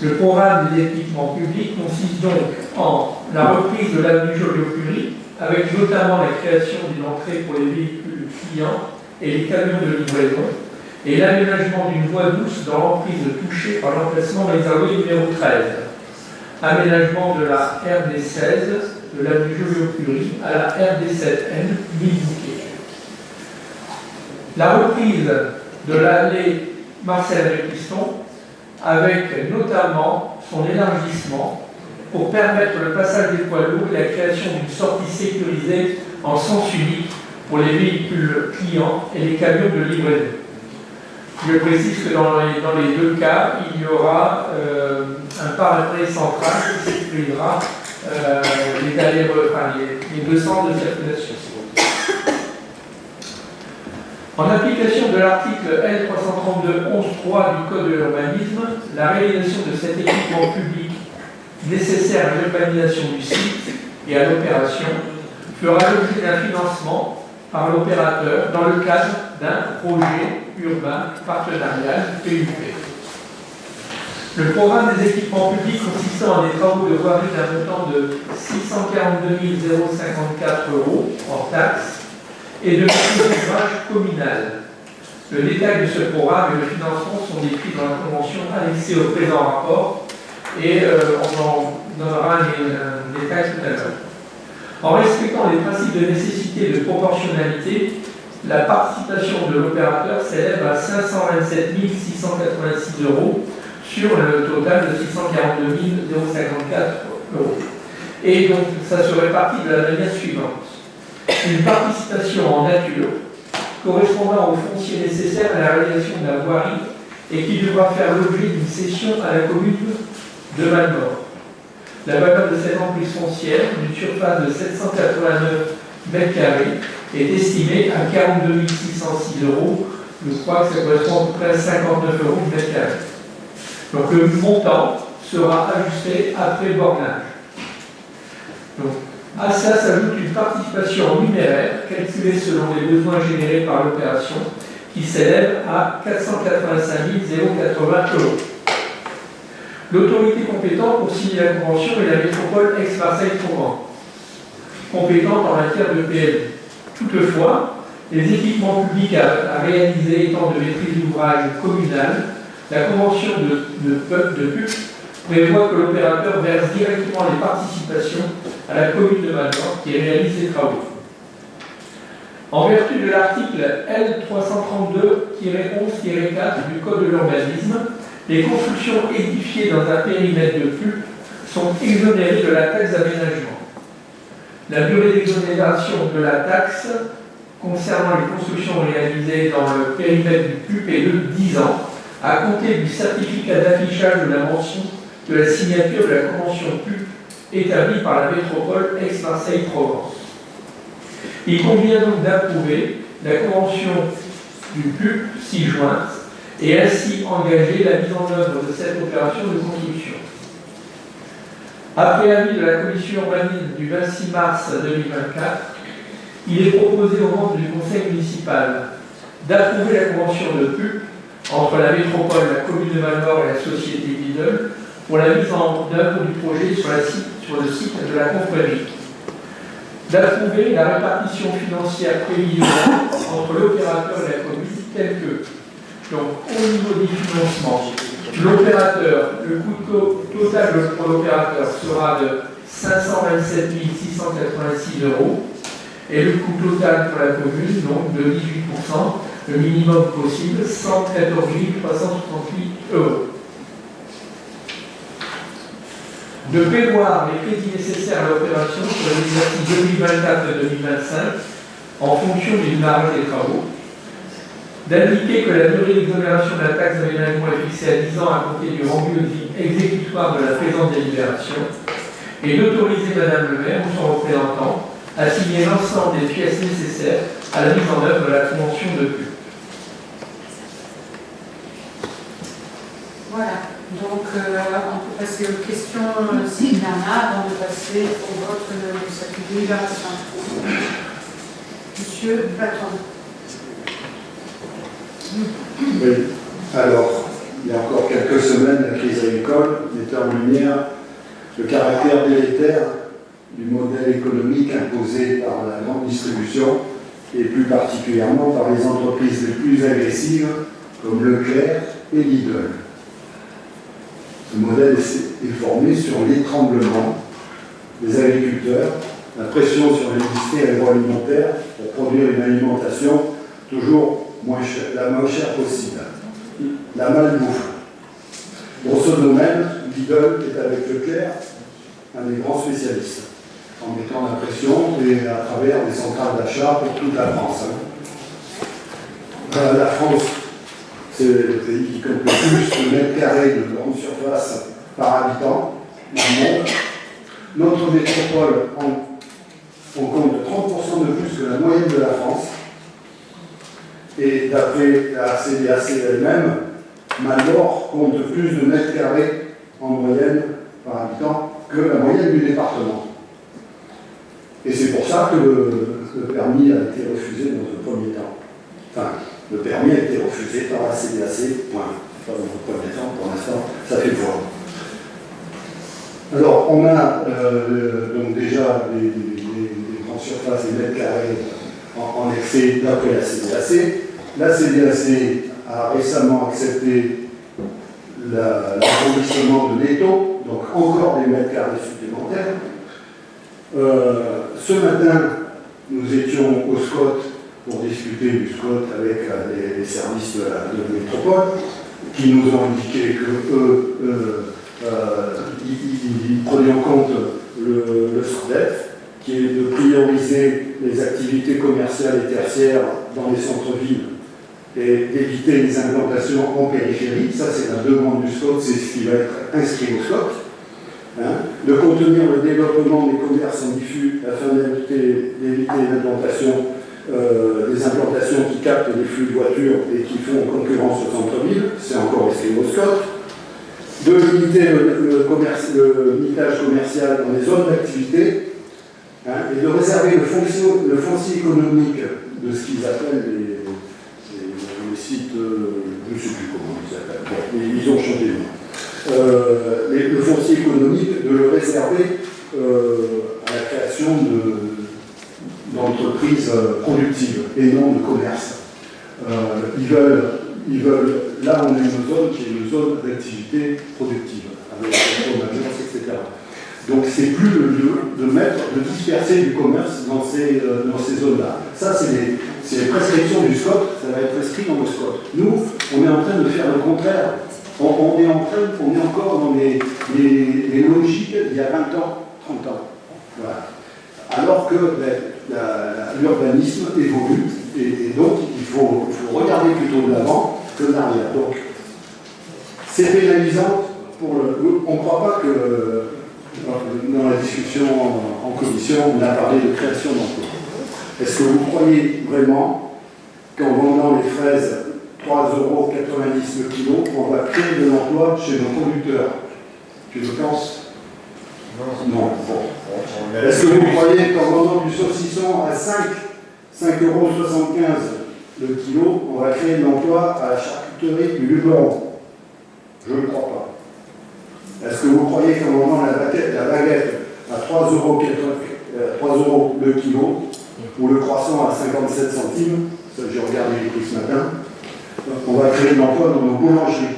Le programme des équipements publics consiste donc en la reprise de l'avenue Joliot-Curie, avec notamment la création d'une entrée pour les véhicules clients et les camions de livraison, et l'aménagement d'une voie douce dans l'emprise touchée par l'emplacement réservé numéro 13. Aménagement de la RD16 de l'avenue Joliot-Curie à la RD7N mi-bouquet. La reprise de l'allée Marcel-Répiston avec notamment son élargissement pour permettre le passage des poids lourds et la création d'une sortie sécurisée en sens unique pour les véhicules clients et les camions de livraison. Je précise que dans les deux cas, il y aura un paragré central qui sécurisera les deux centres de circulation. En application de l'article L332-11-3 du Code de l'urbanisme, la réalisation de cet équipement public nécessaire à l'urbanisation du site et à l'opération fera l'objet d'un financement par l'opérateur dans le cadre d'un projet urbain partenarial PUP. Le programme des équipements publics consistant à des travaux de voirie d'un montant de 642 054 € hors taxes et de maîtrise d'ouvrage communal. Le détail de ce programme et le financement sont décrits dans la convention annexée au présent rapport et on en donnera un détail tout à l'heure. En respectant les principes de nécessité et de proportionnalité, la participation de l'opérateur s'élève à 527 686 € sur le total de 642 054 €. Et donc, ça se répartit de la manière suivante. Une participation en nature, correspondant au foncier nécessaire à la réalisation de la voirie et qui devra faire l'objet d'une cession à la commune de Valmorbe. La valeur de cette emprise foncière, d'une surface de 789 m² est estimée à 42 606 €. Je crois que ça correspond à peu près à 59 € le mètre carré. Donc le montant sera ajusté après bornage. Donc, à ça s'ajoute une participation numéraire calculée selon les besoins générés par l'opération qui s'élève à 485 080 €. L'autorité compétente pour signer la convention est la métropole Aix-Marseille-Provence, compétente en matière de PLU. Toutefois, les équipements publics à réaliser étant de maîtrise d'ouvrage communale, la convention de PUC prévoit que l'opérateur verse directement les participations à la commune de Malemort qui réalise les travaux. En vertu de l'article L332-11-4 du Code de l'urbanisme, les constructions édifiées dans un périmètre de PUC sont exonérées de la taxe d'aménagement. La durée d'exonération de la taxe concernant les constructions réalisées dans le périmètre du PUC est de 10 ans, à compter du certificat d'affichage de la mention de la signature de la convention PUC établie par la métropole Aix-Marseille-Provence. Il convient donc d'approuver la convention du PUC 6 juin et ainsi engager la mise en œuvre de cette opération de construction. Après avis de la commission urbanisme du 26 mars 2024, il est proposé aux membres du conseil municipal d'approuver la convention de PUC entre la métropole, la commune de Malemort et la société Lidl pour la mise en œuvre du projet sur le site de la confrérie. D'approuver la répartition financière prévisionnelle entre l'opérateur et la commune telle que, donc, au niveau du financement, l'opérateur, le coût total pour l'opérateur sera de 527 686 € et le coût total pour la commune, donc de 18%, le minimum possible, 114 368 €. De prévoir les crédits nécessaires à l'opération sur l'exercice 2024-2025 en fonction du démarrage des travaux, d'indiquer que la durée d'exonération de la taxe d'aménagement est fixée à 10 ans à compter du rendu exécutoire de la présente délibération, et d'autoriser Madame le maire ou son représentant à signer l'ensemble des pièces nécessaires à la mise en œuvre de la convention de PUC. Voilà, donc on peut passer aux questions s'il y en a avant de passer au vote de cette délibération. Monsieur Platon. Oui, alors, il y a encore quelques semaines, la crise agricole mettait en lumière le caractère délétère du modèle économique imposé par la grande distribution et plus particulièrement par les entreprises les plus agressives comme Leclerc et Lidl. Ce modèle est formé sur l'étranglement des agriculteurs, la pression sur l'industrie agroalimentaire pour produire une alimentation toujours la moins chère possible, la malbouffe. Dans ce domaine, Lidl est avec Leclerc un des grands spécialistes, en mettant la pression et à travers des centrales d'achat pour toute la France. La France, c'est le pays qui compte le plus de mètres carrés de grande surface par habitant dans le monde. Notre métropole on compte 30% de plus que la moyenne de la France. Et d'après la CDAC elle-même, Malemort compte plus de mètres carrés en moyenne par habitant que la moyenne du département. Et c'est pour ça que le permis a été refusé dans un premier temps. Enfin, le permis a été refusé par la CDAC, point. Pas dans un premier temps, pour l'instant, ça fait foi. Alors, on a donc déjà des grandes surfaces, des mètres carrés en excès d'après la CDAC. La CDAC a récemment accepté l'arrondissement de Netto, donc encore des mètres carrés supplémentaires. Ce matin, nous étions au SCOT pour discuter du SCOT avec les services de la métropole, qui nous ont indiqué qu'eux, ils prenaient en compte le SRDEF, qui est de prioriser les activités commerciales et tertiaires dans les centres-villes et d'éviter les implantations en périphérie. Ça, c'est la demande du SCOT, c'est ce qui va être inscrit au SCOT. de contenir le développement des commerces en diffus afin d'éviter des implantations qui captent les flux de voitures et qui font concurrence au centre-ville, c'est encore escrit au SCOT, de limiter le mitage commercial dans les zones d'activité, et de réserver le foncier économique de ce qu'ils appellent les sites, je ne sais plus comment ils appellent, bon, ils ont changé de nom. Le foncier économique, de le réserver à la création d'entreprises productives et non de commerce. Ils veulent, là on a une zone qui est une zone d'activité productive, avec l'agence, etc. Donc c'est plus le lieu de disperser du commerce dans ces zones-là. Ça c'est les prescriptions du SCOT, ça va être prescrit dans le SCOT. Nous, on est en train de faire le contraire. On est encore dans les logiques d'il y a 20 ans, 30 ans. Voilà. Alors que l'urbanisme évolue, et donc il faut regarder plutôt de l'avant que de l'arrière. Donc, c'est pénalisant pour le. On ne croit pas que dans la discussion en commission, on a parlé de création d'emplois. Est-ce que vous croyez vraiment qu'en vendant les fraises 3,90 € le kilo, on va créer de l'emploi chez nos producteurs? Tu le penses? Non. Bon. Est-ce que vous croyez qu'en vendant du saucisson à 5,75 € le kilo, on va créer de l'emploi à la charcuterie du Luberon? Je ne le crois pas. Est-ce que vous croyez qu'en vendant la baguette à 3 € le kilo, ou le croissant à 57 centimes, j'ai regardé les prix ce matin, on va créer de l'emploi dans nos boulangeries?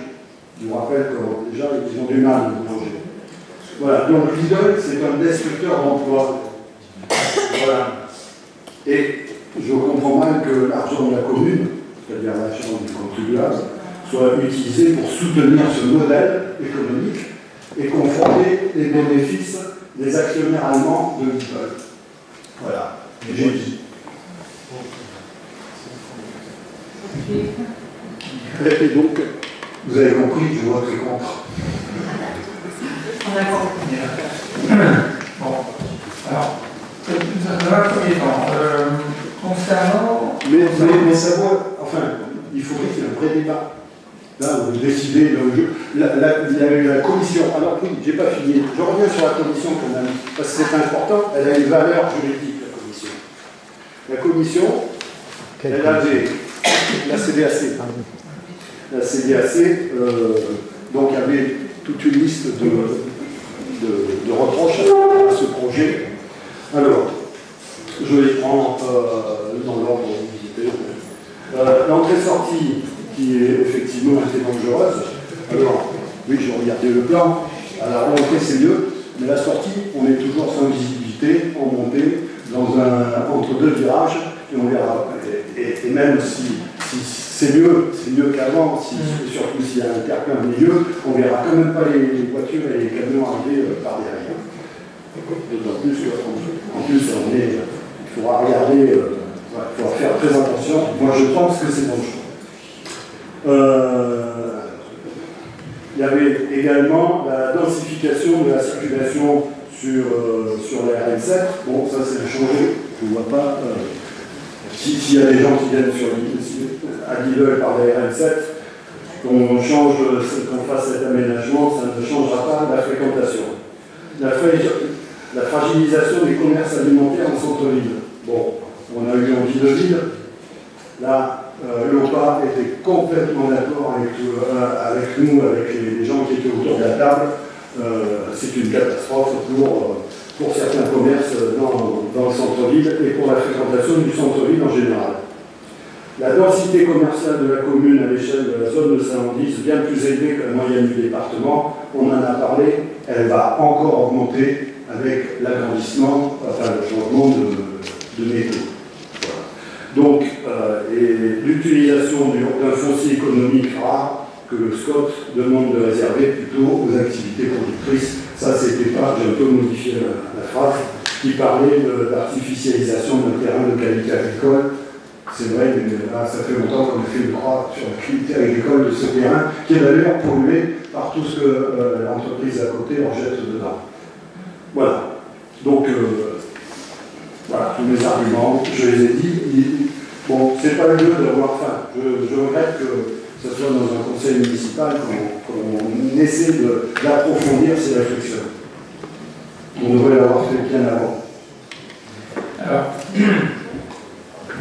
Je vous rappelle que déjà, ils ont du mal, les boulangers. Voilà, donc Lidl, c'est un destructeur d'emplois. Voilà. Et je comprends mal que l'argent de la commune, c'est-à-dire l'argent du contribuable, soit utilisé pour soutenir ce modèle économique et conforter les bénéfices des actionnaires allemands de Lidl. Voilà, j'ai dit. Et donc, vous avez compris, je voterai contre. On a compris. Bon, alors, dans un premier temps, concernant... Mais ça vaut, enfin, il faudrait qu'il y ait un vrai débat. Là, vous décidez, il y a eu la commission. Alors oui, j'ai pas fini. Je reviens sur la commission quand même, parce que c'est important, elle a une valeur juridique, la commission. La commission, elle avait la CDAC. La CDAC, donc, avait toute une liste de reproches à ce projet. Alors, je les prends dans l'ordre visité. L'entrée-sortie, qui est effectivement assez dangereuse. Alors, oui, j'ai regardé le plan. Alors, l'entrée, c'est mieux, mais la sortie, on est toujours sans visibilité, en montée, entre deux virages, et on verra. Et même si c'est mieux qu'avant, surtout s'il y a un interplan au milieu, on ne verra quand même pas les voitures et les camions arriver par derrière. D'autant plus qu'en plus, il faudra regarder, il faudra faire très attention. Moi, je pense que c'est dangereux. Il y avait également la densification de la circulation sur la RN7. Bon, ça c'est changé, je ne vois pas. S'il y a des gens qui viennent à Lidl par la RN7, qu'on fasse cet aménagement, ça ne changera pas la fréquentation. La fragilisation des commerces alimentaires en centre-ville. Bon, on a eu envie de ville. Là, l'OPA était complètement d'accord avec nous, avec les gens qui étaient autour de la table. C'est une catastrophe pour certains commerces dans le centre-ville et pour la fréquentation du centre-ville en général. La densité commerciale de la commune à l'échelle de la zone de Saint-Mandis, bien plus élevée que la moyenne du département, on en a parlé, elle va encore augmenter avec l'agrandissement, enfin le changement de métaux. Donc, l'utilisation d'un foncier économique rare que le SCOT demande de réserver plutôt aux activités productrices. Ça, c'était pas, j'ai un peu modifié la phrase, qui parlait de l'artificialisation d'un terrain de qualité agricole. c'est vrai, mais là, ça fait longtemps qu'on a fait le droit sur l'activité agricole de ce terrain, qui est d'ailleurs pollué par tout ce que l'entreprise à côté en jette dedans. Voilà. Donc, voilà, tous mes arguments, je les ai dit. Bon, c'est pas le lieu d'avoir faim. Je regrette que ce soit dans un conseil municipal qu'on essaie d'approfondir ces réflexions. On devrait l'avoir fait bien avant. Alors,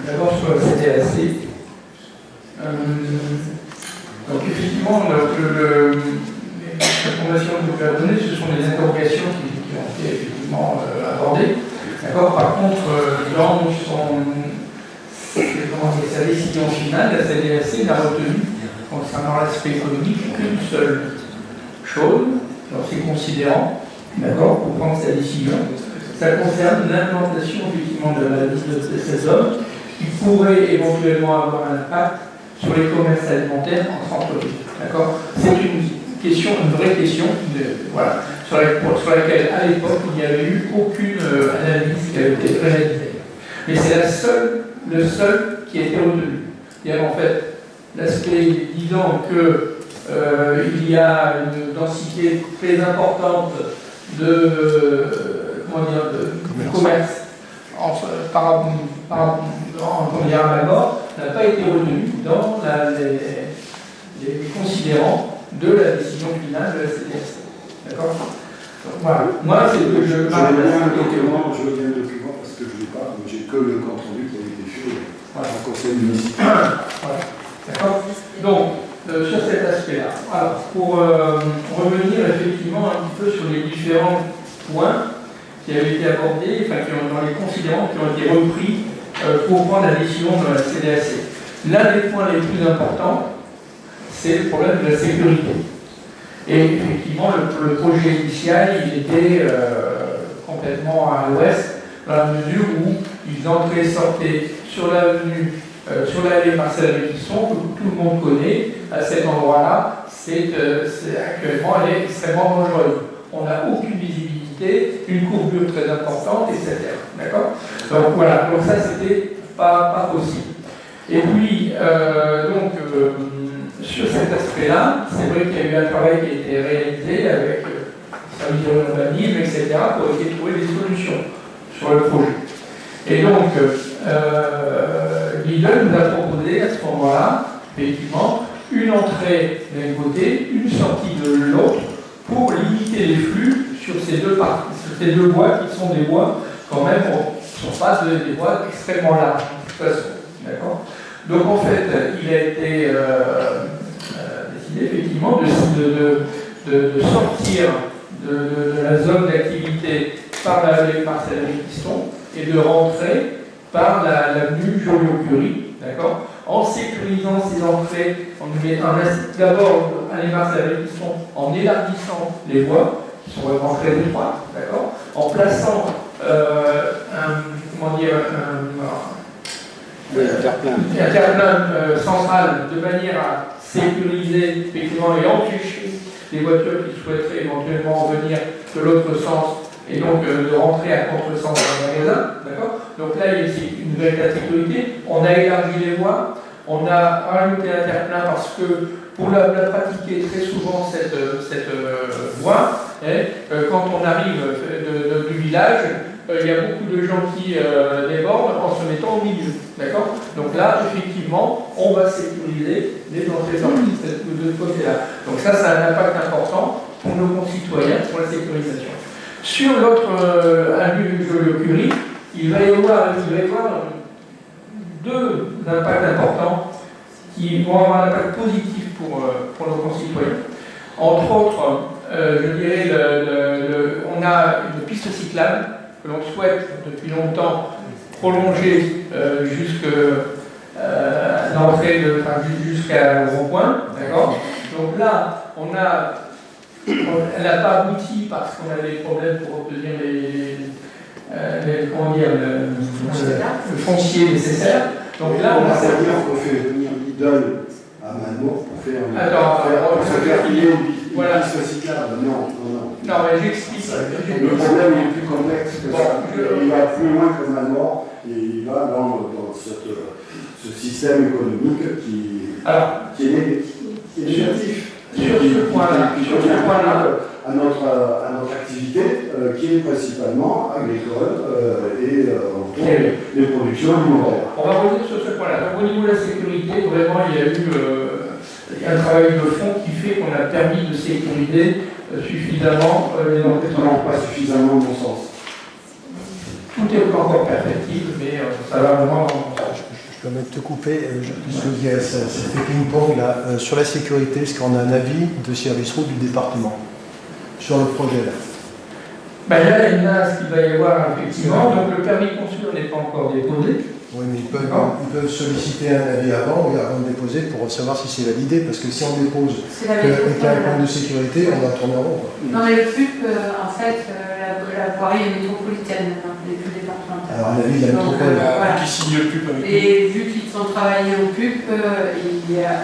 d'abord sur le CDAC. Donc effectivement, la fondation que vous avez donnée, ce sont des interrogations qui ont été effectivement abordées. D'accord. Par contre, dans sa décision finale, la CDAC n'a retenu, concernant l'aspect économique, qu'une seule chose, dans ses considérants, d'accord, pour prendre sa décision. Ça concerne l'implantation effectivement de la liste de ces hommes qui pourrait éventuellement avoir un impact sur les commerces alimentaires en centre-ville. D'accord. C'est une vraie question, voilà, sur laquelle, à l'époque, il n'y avait eu aucune analyse qui avait été réalisée. Mais c'est le seul qui a été retenu. Il y a en fait l'aspect disant qu'il y a une densité très importante de commerce par Amalgore n'a pas été retenu dans les considérants de la décision finale de la CDAC. D'accord. Voilà. Moi, c'est que je veux bien le document parce que je ne l'ai pas, j'ai que le compte rendu qui a été fait au conseil municipal. Voilà. D'accord. Donc, sur cet aspect-là. Alors, pour revenir effectivement un petit peu sur les différents points qui avaient été abordés, enfin, dans les considérants qui ont été repris pour prendre la décision de la CDAC. L'un des points les plus importants, c'est le problème de la sécurité. Et effectivement, le projet initial, il était complètement à l'ouest, dans la mesure où ils entraient et sortaient sur l'avenue, sur l'allée Marcel Réquisson, que tout le monde connaît. À cet endroit-là, actuellement, elle est extrêmement dangereuse. On n'a aucune visibilité, une courbure très importante, etc. D'accord. Donc voilà, donc ça, c'était pas possible. Et puis, sur cet aspect-là, c'est vrai qu'il y a eu un travail qui a été réalisé avec le service de l'urbanisme, etc., pour essayer de trouver des solutions sur le projet. Et donc, Lidl nous a proposé à ce moment-là, effectivement, une entrée d'un côté, une sortie de l'autre, pour limiter les flux sur ces deux parties, sur ces deux voies qui sont des voies, quand même, ne sont pas des voies extrêmement larges, de toute façon. D'accord. Donc en fait, il a été décidé effectivement de sortir de la zone d'activité par l'allée Marcel Réquisson et de rentrer par l'avenue Joliot-Curie, d'accord, en sécurisant ces entrées, d'abord allée Marcel Réquisson en élargissant les voies, qui sont vraiment très étroites, d'accord, en plaçant un terre-plein central de manière à sécuriser effectivement et empêcher les voitures qui souhaiteraient éventuellement venir de l'autre sens et donc de rentrer à contre-sens dans le magasin. D'accord. Donc là, il y a une véritable sécurité. On a élargi les voies, on a rajouté un terre-plein parce que pour la pratiquer très souvent cette voie, quand on arrive du village, il y a beaucoup de gens qui débordent en se mettant au milieu. D'accord. Donc là, effectivement, on va sécuriser les entrées de ce côté-là. Donc ça a un impact important pour nos concitoyens, pour la sécurisation. Sur l'autre avenue Joliot-Curie, il va y avoir deux impacts importants qui vont avoir un impact positif pour nos concitoyens. Entre autres, je dirais, on a une piste cyclable que l'on souhaite depuis longtemps prolonger jusqu'à l'entrée, jusqu'à rond-point. D'accord. Donc là, elle n'a pas abouti parce qu'on avait des problèmes pour obtenir le foncier nécessaire. Donc là, on va dire qu'on fait venir Lidl à Malmort pour faire une piste cyclable. Non, mais j'explique. Le problème est plus complexe que ça. Il va plus loin que Malmort et il va dans ce système économique qui est négatif. Sur ce point-là, à notre activité qui est principalement agricole et les productions alimentaires. On va revenir sur ce point-là. Donc, au niveau de la sécurité, vraiment, il y a eu un travail de fond qui fait qu'on a permis de sécuriser suffisamment les entreprises. Non, pas suffisamment, à mon sens. Tout est encore perfectible, mais ça va vraiment dans mon sens. Je peux mettre te couper, puisqu'il y a cet ping-pong là. Sur la sécurité, est-ce qu'on a un avis de service route du département sur le projet là? Ben là, il y a ce qu'il va y avoir effectivement. Donc le permis de construire n'est pas encore déposé. Oui, mais ils peuvent solliciter un avis avant de déposer pour savoir si c'est validé, parce que si on dépose avec un point de sécurité, on va tourner en rond. Dans les PUP, en fait, la voirie est métropolitaine, les PUP départementales. Alors, un avis de la métropole. Voilà. Qui signe le PUP avec nous. Et vu qu'ils ont travaillé au PUP,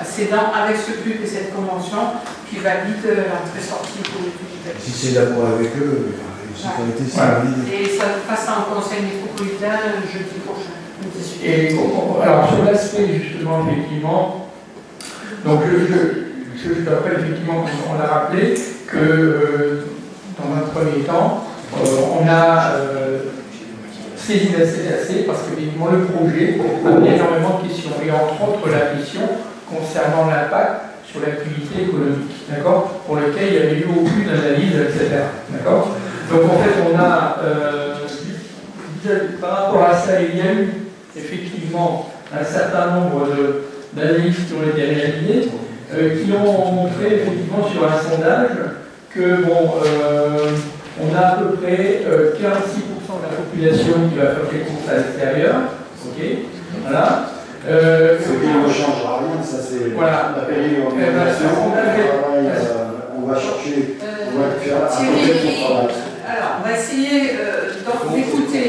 c'est avec ce PUP et cette convention qui valide l'entrée-sortie pour les PUP. Si c'est d'accord avec eux, la sécurité, c'est validé. Et ça passera en conseil métropolitain jeudi prochain. Et alors sur l'aspect justement, effectivement, donc je rappelle effectivement, on a rappelé que dans un premier temps, on a saisi la CDAC parce que évidemment le projet a mis énormément de questions, et entre autres la question concernant l'impact sur l'activité économique, d'accord, pour lequel il n'y avait eu aucune analyse, etc. D'accord. Donc en fait on a par rapport à ça, il y a eu effectivement un certain nombre d'analyses qui ont été réalisées, qui ont montré effectivement sur un sondage que on a à peu près 46% de la population qui va faire des courses à l'extérieur. Ok, voilà. Ce qui ne changera rien, ça c'est voilà. la périodisation. On va chercher, on va faire à peu près son travail. Alors, on va essayer d'écouter.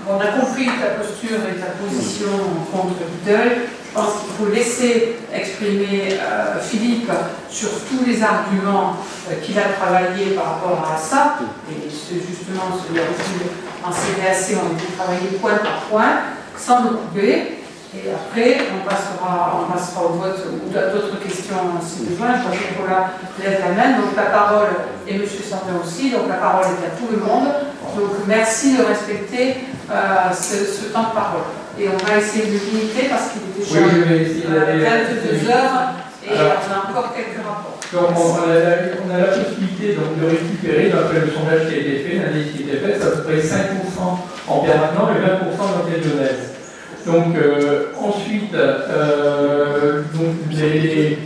On a compris ta posture et ta position contre Lidl. Je pense qu'il faut laisser exprimer Philippe sur tous les arguments qu'il a travaillé par rapport à ça. Et c'est justement, il y a aussi en CDAC, on a dû travailler point par point, sans le couper. Et après, on passera au vote ou d'autres questions si besoin. Je vois que Nicolas lève la main. Donc la parole, et M. Sardin aussi, donc la parole est à tout le monde. Donc merci de respecter ce temps de parole. Et on va essayer de limiter parce qu'il est déjà 22 heures et on a encore quelques rapports. Donc on a la possibilité donc, de récupérer, d'après le sondage qui a été fait, l'analyse qui a été faite, c'est à peu près 5% en permanent et 20% dans les jeunesse. Donc ensuite, donc, les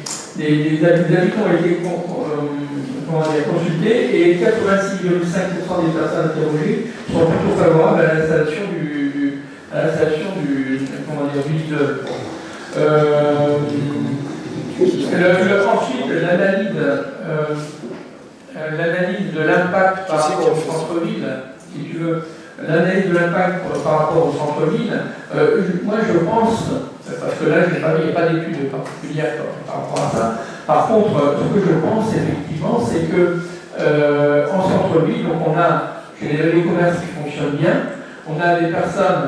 habitants ont été consultés et 86,5% des personnes interrogées sont plutôt favorables à l'installation du leader. Ensuite, l'analyse de l'impact par rapport au centre-ville, si tu veux. L'analyse de l'impact par rapport au centre-ville, moi je pense, parce que là il n'y a pas d'études particulières par rapport à ça, par contre ce que je pense effectivement c'est que en centre-ville, donc on a les commerces qui fonctionnent bien, on a des personnes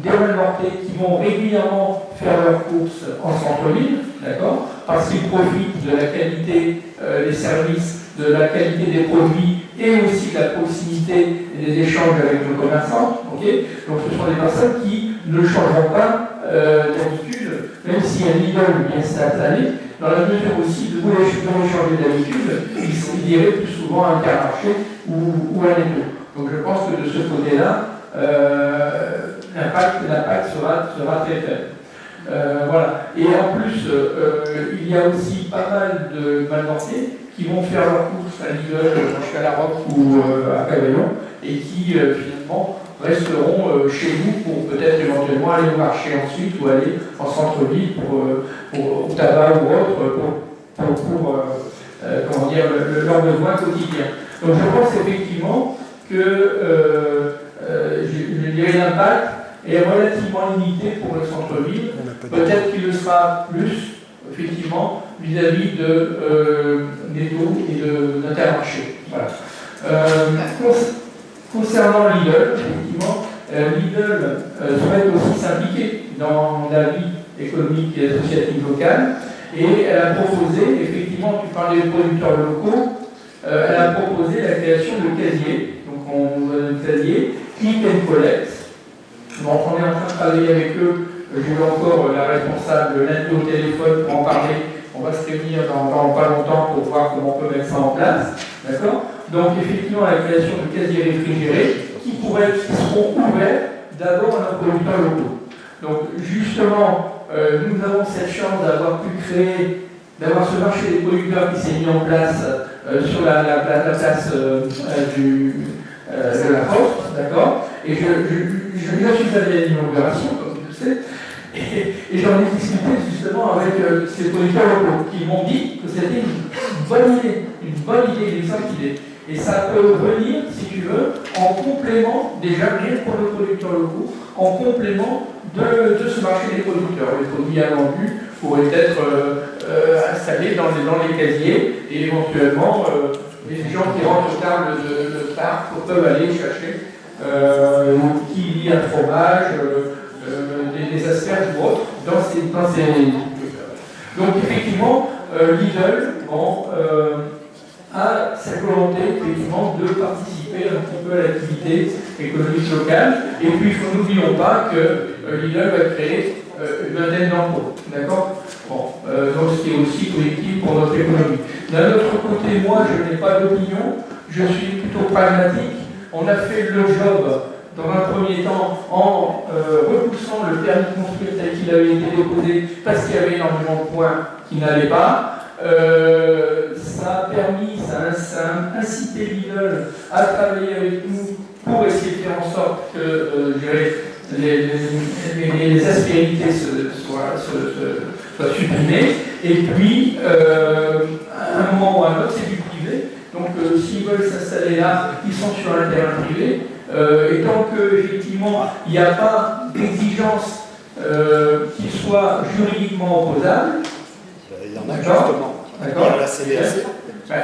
démembrées qui vont régulièrement faire leurs courses en centre-ville, d'accord, parce qu'ils profitent de la qualité des services, de la qualité des produits et aussi de la proximité et des échanges avec le commerçant. Okay, donc ce sont des personnes qui ne changeront pas d'habitude, même si un Lidl vient s'installer, dans la mesure aussi de vouloir changer d'habitude, il irait plus souvent à un Intermarché ou à l'Edo. Donc je pense que de ce côté-là, l'impact sera très faible. Voilà. Et en plus, il y a aussi pas mal de Malnortais qui vont faire leurs courses à Lidl, jusqu'à La Roque ou à Cavaillon, et qui finalement resteront chez vous pour peut-être éventuellement aller au marché ensuite ou aller en centre-ville pour tabac ou autre, pour comment dire, leurs besoins quotidiens. Donc je pense effectivement que je dirais l'impact est relativement limité pour le centre-ville. Peut-être qu'il le sera plus, effectivement, vis-à-vis des taux et d'Intermarché. Voilà. Concernant Lidl, effectivement, Lidl souhaite aussi s'impliquer dans la vie économique et associative locale. Et elle a proposé, effectivement, tu parlais de producteurs locaux, elle a proposé la création de casiers. Donc on a un casier, click and collect. Donc on est en train de travailler avec eux. J'ai eu encore la responsable lundi au téléphone pour en parler. On va se réunir dans pas longtemps pour voir comment on peut mettre ça en place. D'accord? Donc effectivement, la création de casiers réfrigérés qui seront ouverts d'abord à nos producteurs locaux. Donc justement, nous avons cette chance d'avoir pu créer, d'avoir ce marché des producteurs qui s'est mis en place sur la place de la Poste, d'accord? Et je suis allé à l'inauguration, comme tu le sais, et j'en ai discuté justement avec ces producteurs locaux qui m'ont dit que c'était une bonne idée, une excellente idée. Et ça peut venir, si tu veux, en complément, déjà rien pour nos producteurs locaux, en complément de ce marché des producteurs. Les produits invendus pourraient être installés dans les casiers et éventuellement les gens qui rentrent au table de parc peuvent aller chercher qui lit un fromage, des asperges ou autres dans ces. Donc effectivement, Lidl a cette volonté effectivement de participer un petit peu à l'activité économique locale. Et puis n'oublions pas que Lidl va créer une vingtaine d'emplois. D'accord? Bon, donc ce qui est aussi positif pour notre économie. D'un autre côté, moi je n'ai pas d'opinion, je suis plutôt pragmatique. On a fait le job dans un premier temps en repoussant le permis de construire tel qu'il avait été déposé parce qu'il y avait énormément de points qui n'allaient pas. Ça a permis, ça a incité Lidl à travailler avec nous pour essayer de faire en sorte que les aspérités soient supprimées. Et puis, à un moment ou à un autre, c'est du privé. Donc, s'ils veulent s'installer là, ils sont sur un terrain privé. Et tant qu'effectivement, il n'y a pas d'exigence qui soit juridiquement opposable, il y en a justement. D'accord. La CDAC,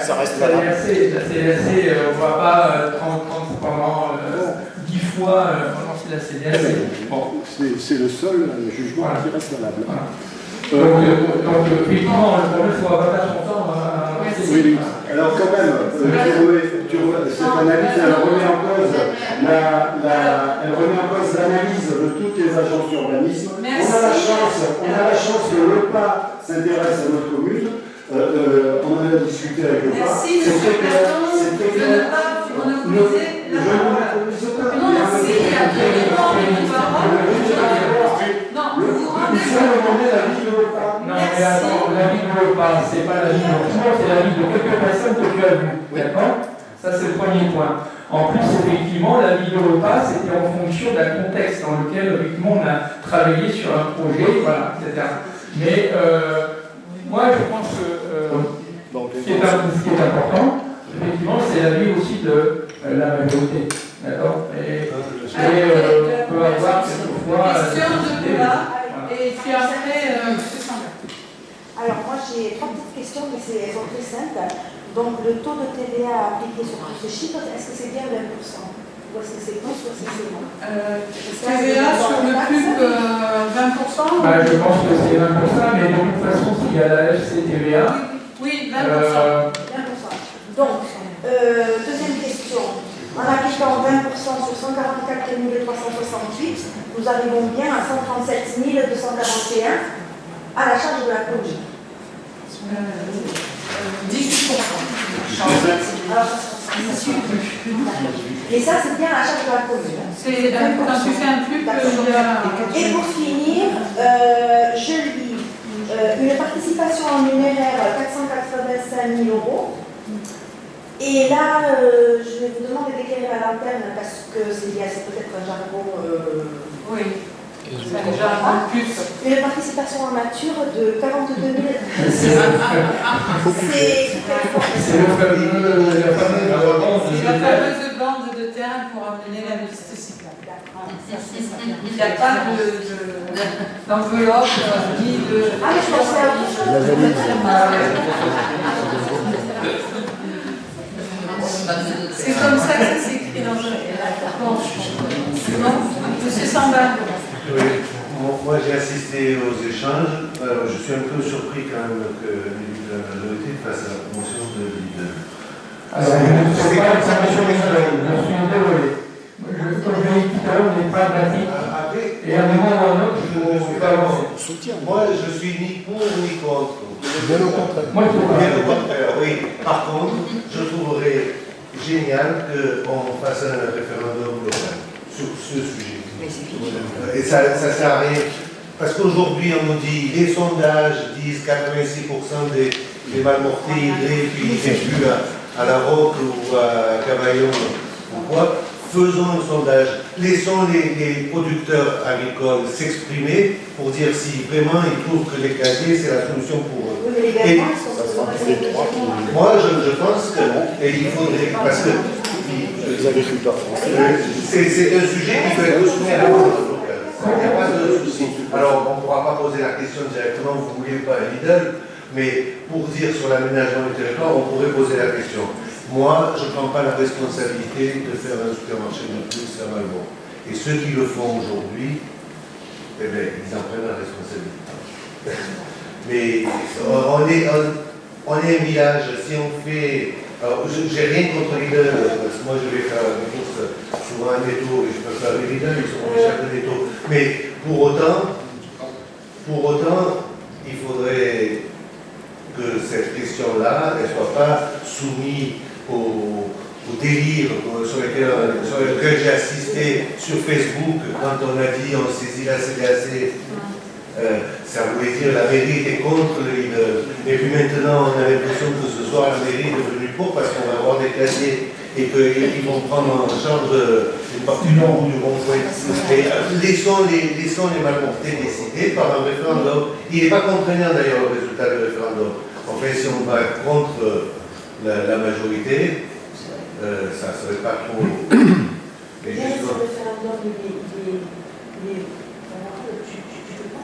ça reste la valable. La CDAC, on ne va pas 30 pendant 10 fois lancer la CDAC. Bon. C'est le seul jugement qui reste valable. Voilà. Donc, effectivement, le problème, il faut pas perdre son temps. Oui. Alors quand même, cette analyse, elle remet en cause l'analyse de toutes les agences d'urbanisme. On a la chance que l'OPA s'intéresse à notre commune. On en a discuté avec l'OPA. Merci, monsieur le président, de ne pas monopoliser la parole. Non, si, il y a absolument une parole. Non, vous rendez Non, mais attends, l'avis de l'OPA, c'est pas l'avis de l'OPA, c'est l'avis de quelques personnes que tu as vues. D'accord? Ça, c'est le premier point. En plus, effectivement, l'avis de l'OPA, c'était en fonction d'un contexte dans lequel, effectivement, on a travaillé sur un projet, voilà, etc. Mais moi, je pense que ce qui est important, effectivement, c'est l'avis aussi de la majorité. D'accord? Et on peut avoir quelquefois. Question de débat. Et puis après, alors moi j'ai trois petites questions, mais elles sont très simples. Donc le taux de TVA appliqué sur tous ces chiffres, est-ce que c'est bien 20% ou est-ce que c'est plus ou est-ce que c'est moins TVA sur le plus que 20%. Je pense que c'est 20%, mais de toute façon s'il y a la FCTVA. Oui, 20%. 20%. Donc, deuxième question. En appliquant 20% sur 144 368, nous arrivons bien à 137 241 à la charge de la commune. 18%. Et ça, c'est bien à la charge de la commune. C'est quand tu fais un flux que il y a... Et pour finir, je lis une participation en numéraire 485 000 €. Et là, je vais vous demander d'éclairer la lanterne parce que c'est peut-être un jargon. Oui, c'est un jargon plus. Une participation en nature de 42 000 €. C'est la fameuse bande de terre pour amener la piste cyclable. Il n'y a pas d'enveloppe ni de. Ah, mais je pensais à c'est comme ça que ça s'écrit dans le. Bon, c'est bon. Monsieur Samba. Oui, moi j'ai échange. Je suis un peu surpris quand même que l'élu de la majorité fasse la promotion de leader. Alors, je ne suis pas la promotion de leader, je suis désolé. Comme je l'ai dit tout à l'heure, on n'est pas basique. Et à un moment ou à un autre, je ne suis pas avancé. Moi, je suis ni pour ni contre. Bien au contraire. Moi, je trouve Bien au contraire, oui. Par contre, je trouverais génial qu'on fasse un référendum local sur ce sujet. Et ça ne sert à rien. Parce qu'aujourd'hui, on nous dit, les sondages disent 86% des malmortés iraient, puis ils iraient plus à La Roque ou à Cavaillon ou quoi. Faisons un sondage. Laissons les producteurs agricoles s'exprimer pour dire si vraiment ils trouvent que les casiers, c'est la solution pour eux. Oui, mais Et légalement, ils sont moi, je pense qu'il faudrait, parce que Les agriculteurs français. c'est un sujet qui peut être soumis à la vente locale. Il n'y a pas de souci. Alors, on ne pourra pas poser la question directement, vous ne voulez pas un Lidl, mais pour dire sur l'aménagement du territoire, on pourrait poser la question. Moi, je ne prends pas la responsabilité de faire un supermarché de plus à Malmont. Et ceux qui le font aujourd'hui, eh bien, ils en prennent la responsabilité. Mais on est un village, si on fait... Alors, j'ai rien contre les Lidl, parce que moi je vais faire mes courses souvent à Netto, et je peux faire les Lidl, ils sont déjà de Netto. Mais pour autant, il faudrait que cette question-là ne soit pas soumise au délire sur lequel j'ai assisté sur Facebook quand on a dit on saisit la CDAC. Ça voulait dire la mairie était contre le leader. Et puis maintenant, on a l'impression que ce soir, la mairie est devenue pour parce qu'on va avoir des casiers et qu'ils vont prendre en charge une partie du bout du rond-point. Laissons les malmontés décider par un référendum. Il n'est pas contraignant d'ailleurs le résultat du référendum. Enfin, si on va contre la majorité, ça ne serait pas trop. Mais bien, juste... ce référendum,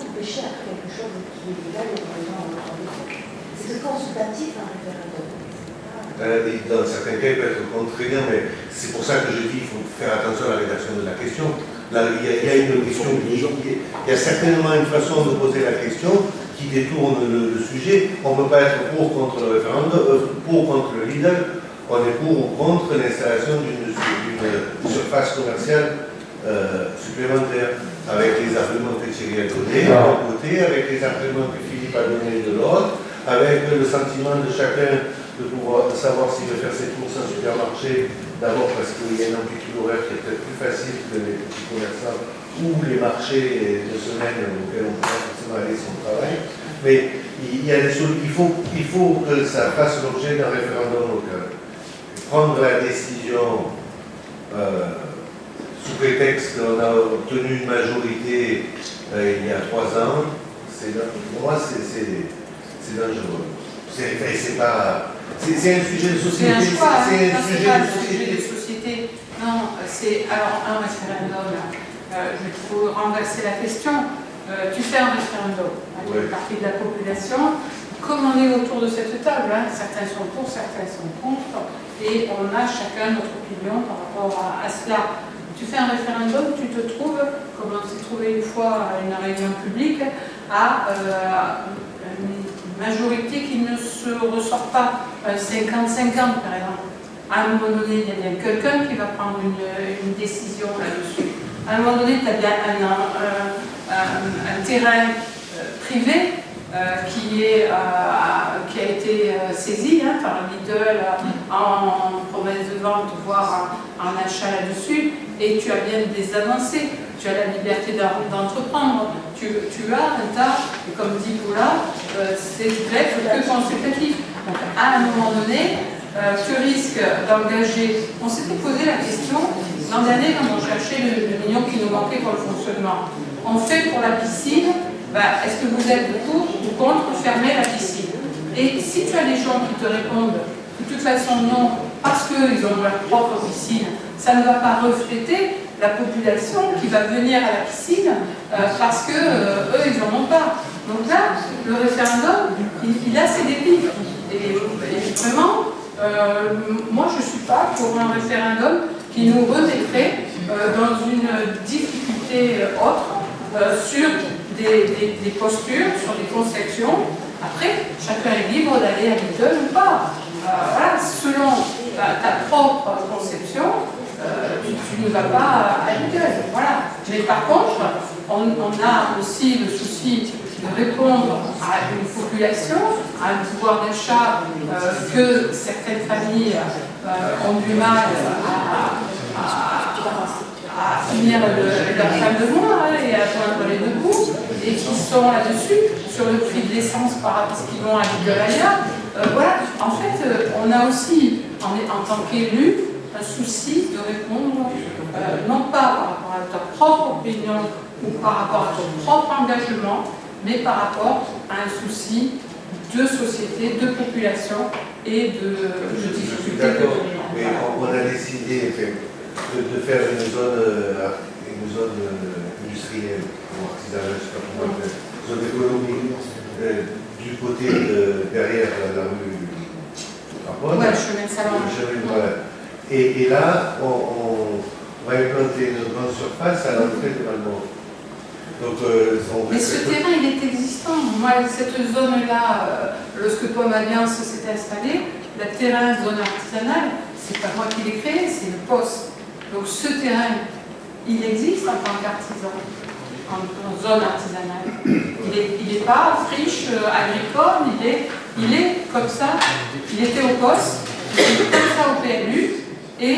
empêcher à quelque chose qui est légal et pour les gens c'est consultatif un référendum. Dans certains cas, il peut être contraignant, mais c'est pour ça que je dis qu'il faut faire attention à la rédaction de la question. Là, il y a une question, il y a certainement une façon de poser la question qui détourne le sujet. On ne peut pas être pour contre le référendum, pour contre le leader, on est pour ou contre l'installation d'une surface commerciale supplémentaire, avec les arguments que Thierry a donnés d'un côté, avec les arguments que Philippe a donnés de l'autre, avec le sentiment de chacun de pouvoir savoir s'il veut faire ses courses en supermarché, d'abord parce qu'il y a une amplitude horaire qui est peut-être plus facile que les petits commerçants ou les marchés de semaine auxquels on ne peut pas forcément aller son travail. Mais il faut que ça fasse l'objet d'un référendum local. Prendre la décision sous prétexte qu'on a obtenu une majorité il y a 3 ans, pour moi c'est dangereux. C'est un sujet de société. C'est un choix, c'est pas un sujet de société. Non, c'est alors un référendum. Il faut renverser la question. Tu fais un référendum, tu fais partie de la population. Comme on est autour de cette table, certains sont pour, certains sont contre, et on a chacun notre opinion par rapport à cela. Tu fais un référendum, tu te trouves, comme on s'est trouvé une fois à une réunion publique, à une majorité qui ne se ressort pas 50-50 par exemple. À un moment donné, il y a bien quelqu'un qui va prendre une décision là-dessus. À un moment donné, tu as bien un terrain privé qui a été saisi par le Lidl en promesse de vente, voire en achat là-dessus, et tu as bien des avancées. Tu as la liberté d'entreprendre. Tu as un tas, et comme dit Poula, c'est peut-être que consultatif. Donc, à un moment donné, tu risques d'engager. On s'était posé la question l'an dernier quand on cherchait le million qui nous manquait pour le fonctionnement. On fait pour la piscine. Est-ce que vous êtes pour ou contre fermer la piscine? Et si tu as des gens qui te répondent de toute façon non, parce qu'ils ont leur propre piscine, ça ne va pas refléter la population qui va venir à la piscine parce que eux, ils n'en ont pas. Donc là, le référendum, il a ses dépits. Et vraiment, moi, je ne suis pas pour un référendum qui nous remettrait dans une difficulté autre sur des postures, sur des conceptions. Après, chacun est libre d'aller à Lidl ou pas. Voilà, selon ta propre conception, tu ne vas pas à Lidl. Voilà. Mais par contre, on a aussi le souci de répondre à une population, à un pouvoir d'achat que certaines familles ont du mal à finir leur fin de mois et à joindre les deux bouts, et qui sont là-dessus, sur le prix de l'essence par rapport à ce qu'ils vont à Lidl ailleurs. Voilà, en fait, on a aussi, en tant qu'élu, un souci de répondre, non pas par rapport à ta propre opinion ou par rapport à ton propre engagement, mais par rapport à un souci de société, de population et de difficulté. Mais on a décidé de faire une zone industrielle ou artisanale, je ne sais pas comment dire, zone économique du côté derrière la rue Rapone. Ouais, le chemin de Salon. Voilà. Et là, on va implanter une grande surface à l'entrée de Valmont. Donc, mais ce terrain, il est existant. Moi, cette zone-là, lorsque Pomme Alliance s'est installée, le terrain zone artisanale, c'est pas moi qui l'ai créé, c'est le poste. Donc ce terrain, il existe en tant qu'artisan, en zone artisanale. Il n'est pas friche agricole, il est comme ça, il était au poste, il est comme ça au PLU, et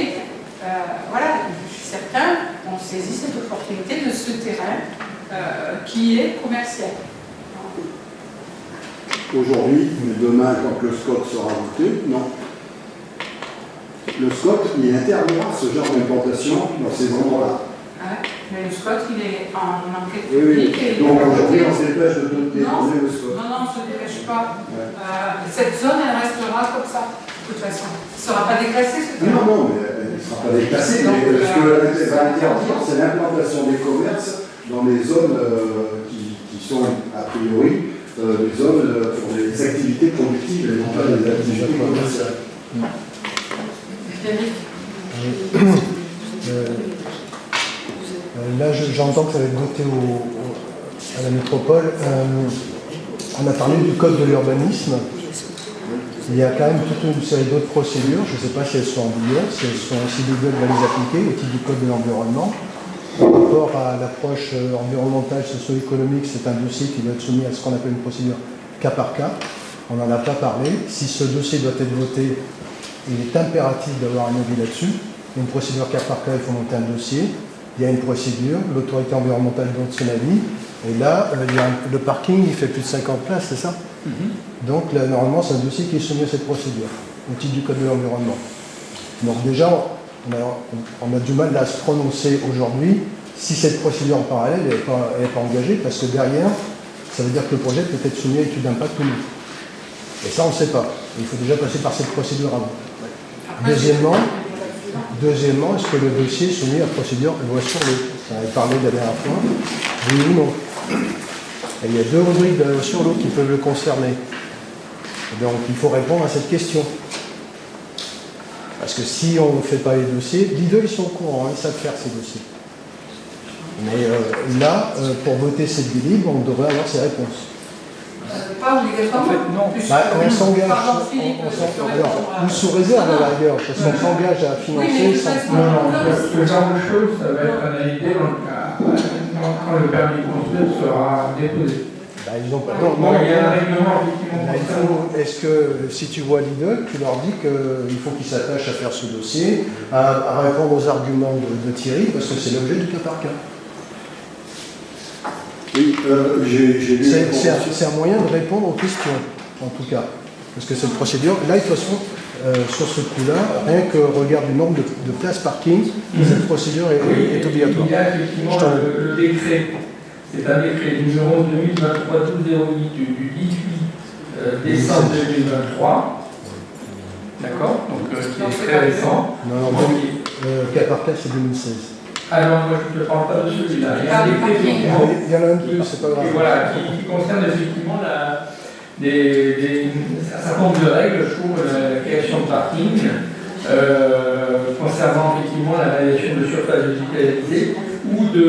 voilà, certains ont saisi cette opportunité de ce terrain qui est commercial. Aujourd'hui, mais demain, quand le SCOT sera voté, non. Le SCOT, il interdira ce genre d'implantation dans ces endroits-là. Ouais, mais le SCOT, il est en enquête Oui, publique. oui. Donc aujourd'hui, on se dépêche de déposer le SCOT. Non, on ne se dépêche pas. Ouais. Cette zone, elle restera comme ça, de toute façon. Elle ne sera pas déclassée, ce terrain. Non, mais elle ne sera pas déplacée. Mais ce que va interdire, c'est l'implantation des commerces dans les zones qui sont, a priori, des zones pour des activités productives et non pas des activités commerciales. Là, j'entends que ça va être voté à la métropole. On a parlé du code de l'urbanisme. Il y a quand même toute une série d'autres procédures. Je ne sais pas si elles sont en vigueur, si elles sont aussi légales de les appliquer au titre du code de l'environnement. Par rapport à l'approche environnementale, socio-économique, c'est un dossier qui doit être soumis à ce qu'on appelle une procédure cas par cas. On n'en a pas parlé. Si ce dossier doit être voté, il est impératif d'avoir un avis là-dessus. Une procédure cas par cas, il faut monter un dossier. Il y a une procédure, l'autorité environnementale donne son avis. Et là, le parking, il fait plus de 50 places, c'est ça? Donc là, normalement, c'est un dossier qui est soumis à cette procédure, au titre du code de l'environnement. Donc déjà, on a du mal à se prononcer aujourd'hui si cette procédure en parallèle n'est pas engagée, parce que derrière, ça veut dire que le projet peut être soumis à étude d'impact ou non. Et ça, on ne sait pas. Il faut déjà passer par cette procédure avant. Deuxièmement, est-ce que le dossier est soumis à procédure loi sur l'eau? On avait parlé la dernière fois, oui ou non. Et il y a deux rubriques de la loi sur l'eau qui peuvent le concerner. Donc il faut répondre à cette question. Parce que si on ne fait pas les dossiers, Lidl, ils sont au courant, ils savent faire ces dossiers. Mais là, pour voter cette délib, on devrait avoir ces réponses. Pas obligatoirement. En fait, non. On s'engage, ou sous réserve à la rigueur, parce qu'on s'engage à financer sans... Non, ce genre de choses, ça va être analysé quand le permis de construire sera déposé. Bah, ils ont pas... Il y a un règlement effectivement. Est-ce que si tu vois Lidl, tu leur dis qu'il faut qu'ils s'attachent à faire ce dossier, à répondre aux arguments de Thierry, parce que c'est l'objet du cas par cas. Oui, j'ai lu. C'est un moyen de répondre aux questions, en tout cas. Parce que cette procédure, là, de toute façon, sur ce coup-là, rien que regard du nombre de places parking, cette procédure est obligatoire. Il y a effectivement le décret. C'est un décret numéro 2023-1208 du 18 décembre 2023. D'accord? Donc, qui est très récent. Non, cas par cas, c'est 2016. Alors, moi, je ne te parle pas de celui-là. Il y a un décret Il y en a un plus, c'est pas grave. Voilà, qui concerne effectivement un certain nombre de règles pour la création de parking, concernant effectivement la réalisation de surface végétalisée ou de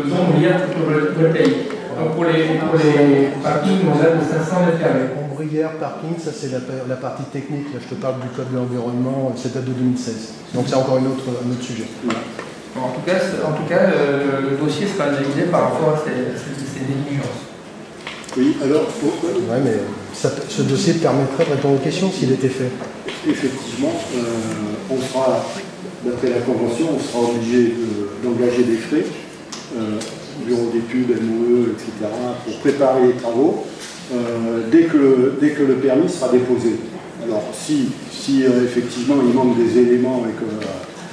zones liées photovoltaïques. Donc pour les parkings, on a de 500 mètres carrés. Ombrière, parking, ça c'est la partie technique. Là, je te parle du code de l'environnement, c'est date de 2016. Donc c'est encore un autre sujet. Bon, en tout cas, le dossier sera analysé par rapport à ces diligences. Oui, alors, ouais, mais ce dossier permettrait de répondre aux questions s'il était fait. Effectivement, on sera, d'après la Convention, on sera obligé d'engager des frais, bureau d'études, MOE, etc., pour préparer les travaux, dès que le permis sera déposé. Alors, si effectivement il manque des éléments et que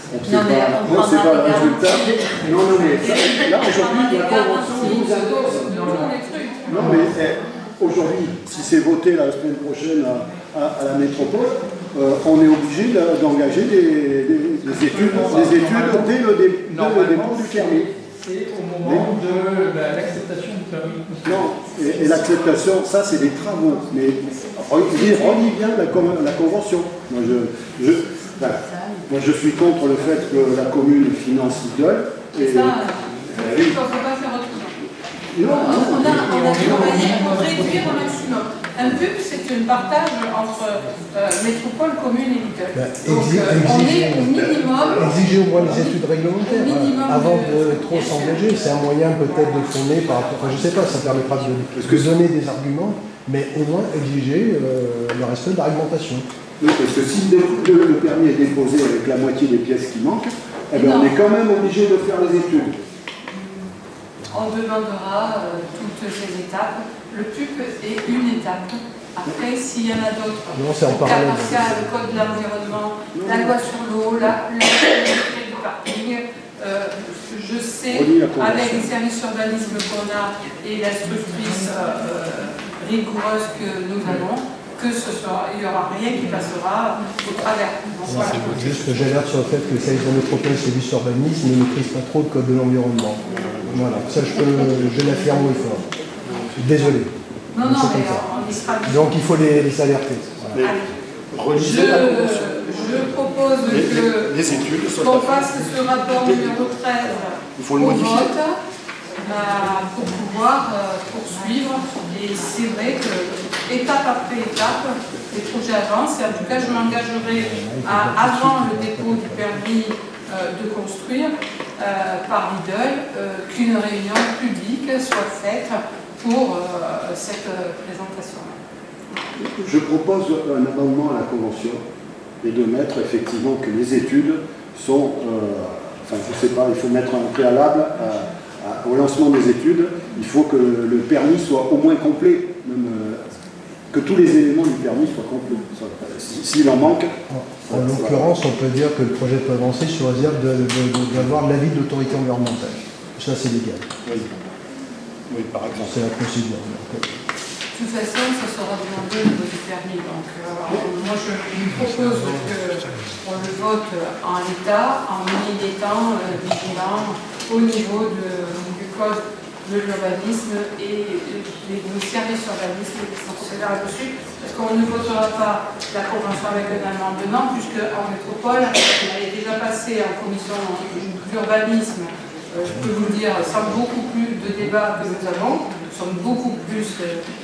on ne sait pas le résultat. Non, mais là, aujourd'hui, la Convention nous impose. Non, mais aujourd'hui, si c'est voté la semaine prochaine à la métropole, on est obligé d'engager des études dès le dépôt du permis. C'est au moment de l'acceptation du permis. Non, et l'acceptation, ça c'est des travaux. Mais relis bien la Convention. Moi je suis contre le fait que la commune finance l'idole. Et ça, il ne faut pas faire autre chose. On a travaillé pour réduire au maximum. Un pub, c'est un partage entre métropole, commune et l'idole. On est au minimum. Exiger au moins les études réglementaires avant de trop s'engager. C'est un moyen peut-être de fonder par rapport. Enfin, je ne sais pas, ça permettra de donner des arguments, mais au moins exiger le respect de la réglementation. Oui, parce que si le permis est déposé avec la moitié des pièces qui manquent, eh bien, on est quand même obligé de faire les études. On demandera toutes ces étapes. Le PUP est une étape. Après, s'il y en a d'autres, le cas partial, le code de l'environnement, la loi sur l'eau, la loi du parking, je sais, avec les services d'urbanisme qu'on a et l'instructrice rigoureuse que nous avons, il n'y aura rien qui passera au travers. Voilà. Juste que j'alerte sur le fait que les services de métropole et services d'urbanisme ne maîtrisent pas trop le code de l'environnement. Voilà, ça je l'affirme haut et fort. Désolé. Non, mais on y sera. Donc il faut les alerter. Voilà. Je propose qu'on fasse ce rapport numéro 13 au vote pour pouvoir poursuivre. Et c'est vrai que étape après étape, les projets avancent. Et en tout cas, je m'engagerai avant le dépôt du permis de construire par Lidl qu'une réunion publique soit faite pour cette présentation. Je propose un amendement à la Convention et de mettre effectivement que les études sont, enfin je ne sais pas, il faut mettre un préalable au lancement des études, il faut que le permis soit au moins complet, même, que tous les éléments du permis soient complets. S'il en manque... En l'occurrence, on peut dire que le projet peut avancer sur réserve d'avoir l'avis de l'autorité environnementale. Ça c'est légal. Oui, par exemple. C'est la procédure. De toute façon, ça sera demandé au niveau du permis. Donc, moi, je propose qu'on le vote en l'état, en étant vigilant au niveau du code de l'urbanisme et des services urbanisme qui sont sévères là-dessus, parce qu'on ne votera pas la convention avec un amendement, puisque en métropole, elle est déjà passée en commission d'urbanisme. Je peux vous dire, sans beaucoup plus de débats que nous avons, nous sommes beaucoup plus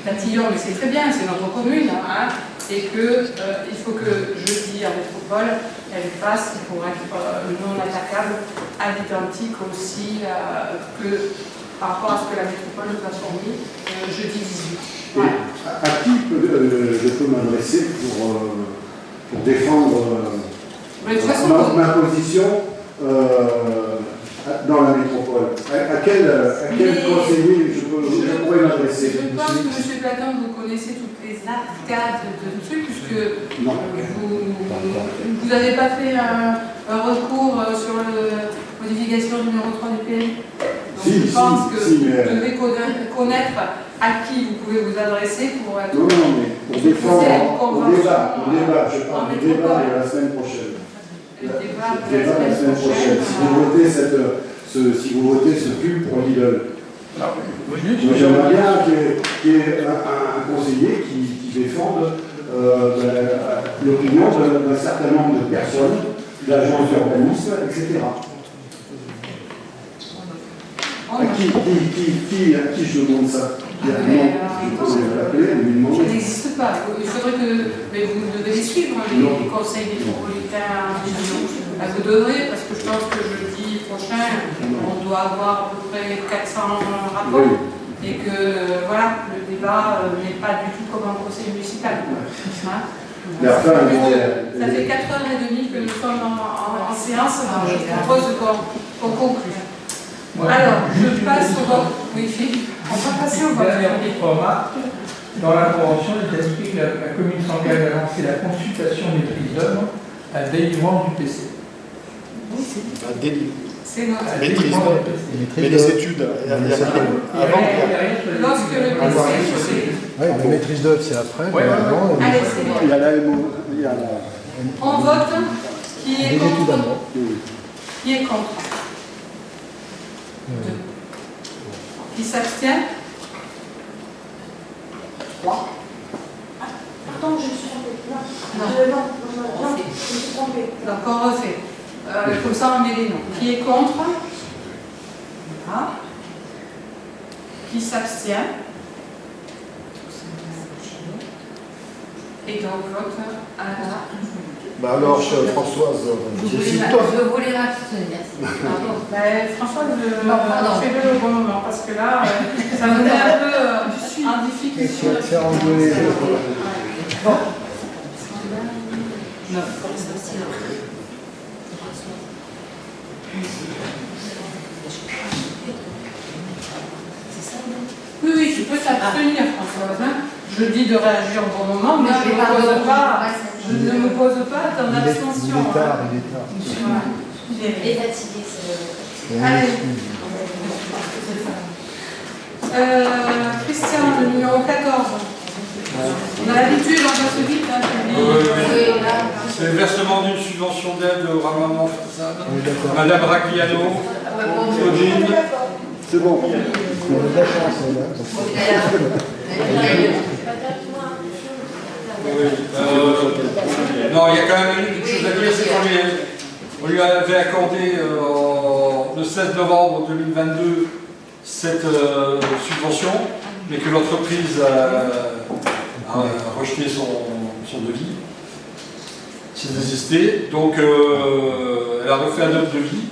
tatillons, mais c'est très bien, c'est notre commune, hein, et qu'il faut que jeudi en métropole, elle passe pour être non attaquable à l'identique aussi que par rapport à ce que la métropole nous a fourni jeudi 18. Ouais. À qui je peux m'adresser pour défendre ma position dans la métropole? À quel conseiller je pourrais m'adresser? Je pense que M. Platon, vous connaissez toutes les arcades de trucs, puisque vous n'avez pas fait un recours sur la modification numéro 3 du PL. Donc je pense que vous devez connaître à qui vous pouvez vous adresser pour être... Non, mais pour défendre au débat, je parle du débat de la semaine prochaine. Le débat de la semaine prochaine. Si vous votez ce pub pour Lidl. J'aimerais bien qu'il y ait un conseiller qui défende l'opinion d'un certain nombre de personnes, de l'agence d'urbanisme, etc. À qui je demande ça? Je peux l'appeler, lui demander. Ça n'existe pas. Il faudrait que. Mais vous devez les suivre, les conseils métropolitains. Vous devrez, parce que je pense que jeudi prochain, on doit avoir à peu près 400 rapports. Et que voilà, le débat n'est pas du tout comme un conseil municipal. Hein? Ça fait 4h30 que nous sommes en séance, donc je propose qu'on conclue. Voilà. Alors, je passe au vote. Oui, Philippe, on va passer au vote. Dernière petite remarque. Dans la convention, il est indiqué que la commune s'engage à lancer la consultation maîtrise d'œuvre à délivrance du PC. Un délit. C'est notre Mais les études, lorsque le PC. Oui, la maîtrise d'œuvre, c'est après. Ouais, avant, Allez, c'est bon. Il y a la MO, il y a la... On vote. Qui est des études contre? avant. Qui est contre? Qui s'abstient? 3. Pardon, je me suis trompée. Non, je me suis trompée. Donc on refait. Comme ça, on met les noms. Qui est contre? Voilà. Qui s'abstient? Et donc, vote à la... Bah alors, Françoise, décide-toi. Je voulais m'abstenir. Pardon. François, fais-le au bon moment, parce que là, ça me met un peu en difficulté. C'est engueuler. Bon. Oui, tu peux t'abstenir, Françoise. Hein. Je dis de réagir au bon moment, mais je ne me pose pas à ton abstention. Il est tard, il est tard. Il est fatigué, c'est Allez. Christian, le numéro 14. On a l'habitude, on passe vite. Hein, c'est le versement d'une subvention d'aide au ramassement façade. Madame Ragliano, Claudine. C'est bon. On a de la chance, Non, il y a quand même quelque chose à dire, c'est qu'on lui avait accordé le 16 novembre 2022 cette subvention, mais que l'entreprise a rejeté son devis, s'est désisté. Donc elle a refait un autre devis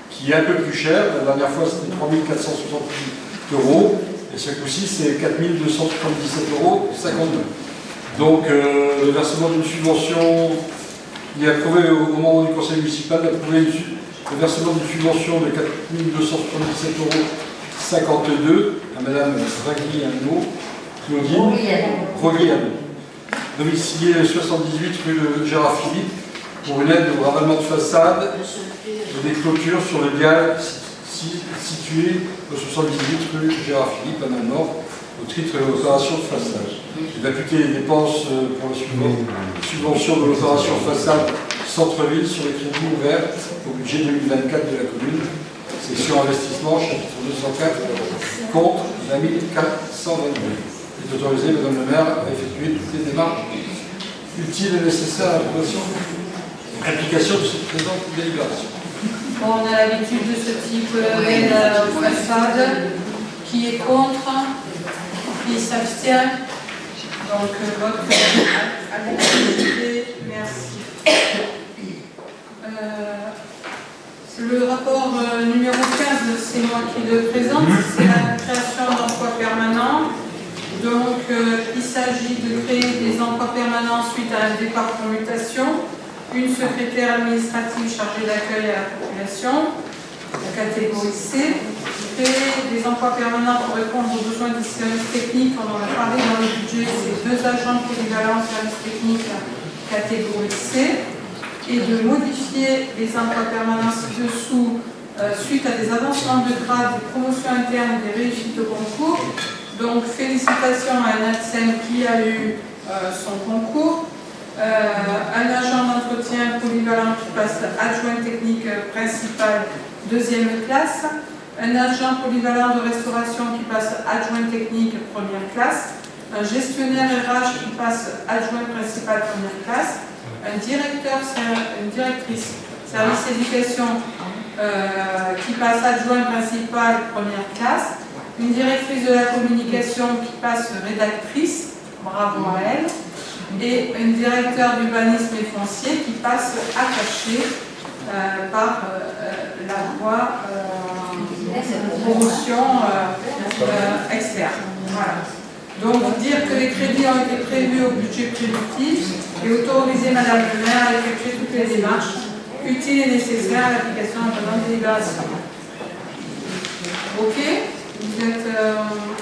qui est un peu plus cher. La dernière fois c'était 3 468 €, et ce coup-ci c'est 4 277,52 €. Donc le versement d'une subvention, il est approuvé au moment du conseil municipal d'approuver le versement d'une subvention de 4 277,52 € à Madame Ragliano, Claudine, domiciliée 78 rue de Gérard Philippe, pour une aide au ravalement de façade et des clôtures sur le dial situé au 78 rue Gérard Philippe, à Nord, au titre de l'opération de façade. D'imputer les dépenses pour la subvention de l'opération façade centre-ville sur les crédits ouverts au budget 2024 de la commune. Section investissement, chapitre 204, compte 20 422. Il est autorisé, Madame le maire, à effectuer toutes les démarches utiles et nécessaires à l'application de cette présente délibération. Bon, on a l'habitude de ce type d'aide aux façades. Qui est contre? Qui s'abstient? Donc, vote à l'unanimité. Merci. Le rapport numéro 15, c'est moi qui le présente. C'est la création d'emplois permanents. Donc, il s'agit de créer des emplois permanents suite à un départ pour mutation. Une secrétaire administrative chargée d'accueil à la population, la catégorie C. Créer des emplois permanents pour répondre aux besoins des services techniques, on en a parlé dans le budget, c'est 2 agents polyvalents services techniques, catégorie C. Et de modifier les emplois permanents ci-dessous suite à des avancements de grade, des promotions internes et des réussites au concours. Donc, félicitations à un ADSEM qui a eu son concours. Un agent d'entretien polyvalent qui passe adjoint technique principal 2e classe, un agent polyvalent de restauration qui passe adjoint technique 1re classe, un gestionnaire RH qui passe adjoint principal 1re classe, un directeur, une directrice service éducation qui passe adjoint principal, première classe. Une directrice de la communication qui passe rédactrice, bravo à elle. Et une directeur d'urbanisme et foncier qui passe attaché par la voie promotion externe. Voilà. Donc, dire que les crédits ont été prévus au budget prédictif et autoriser Madame le maire à effectuer toutes les démarches utiles et nécessaires à l'application de la délibération. Ok? Vous êtes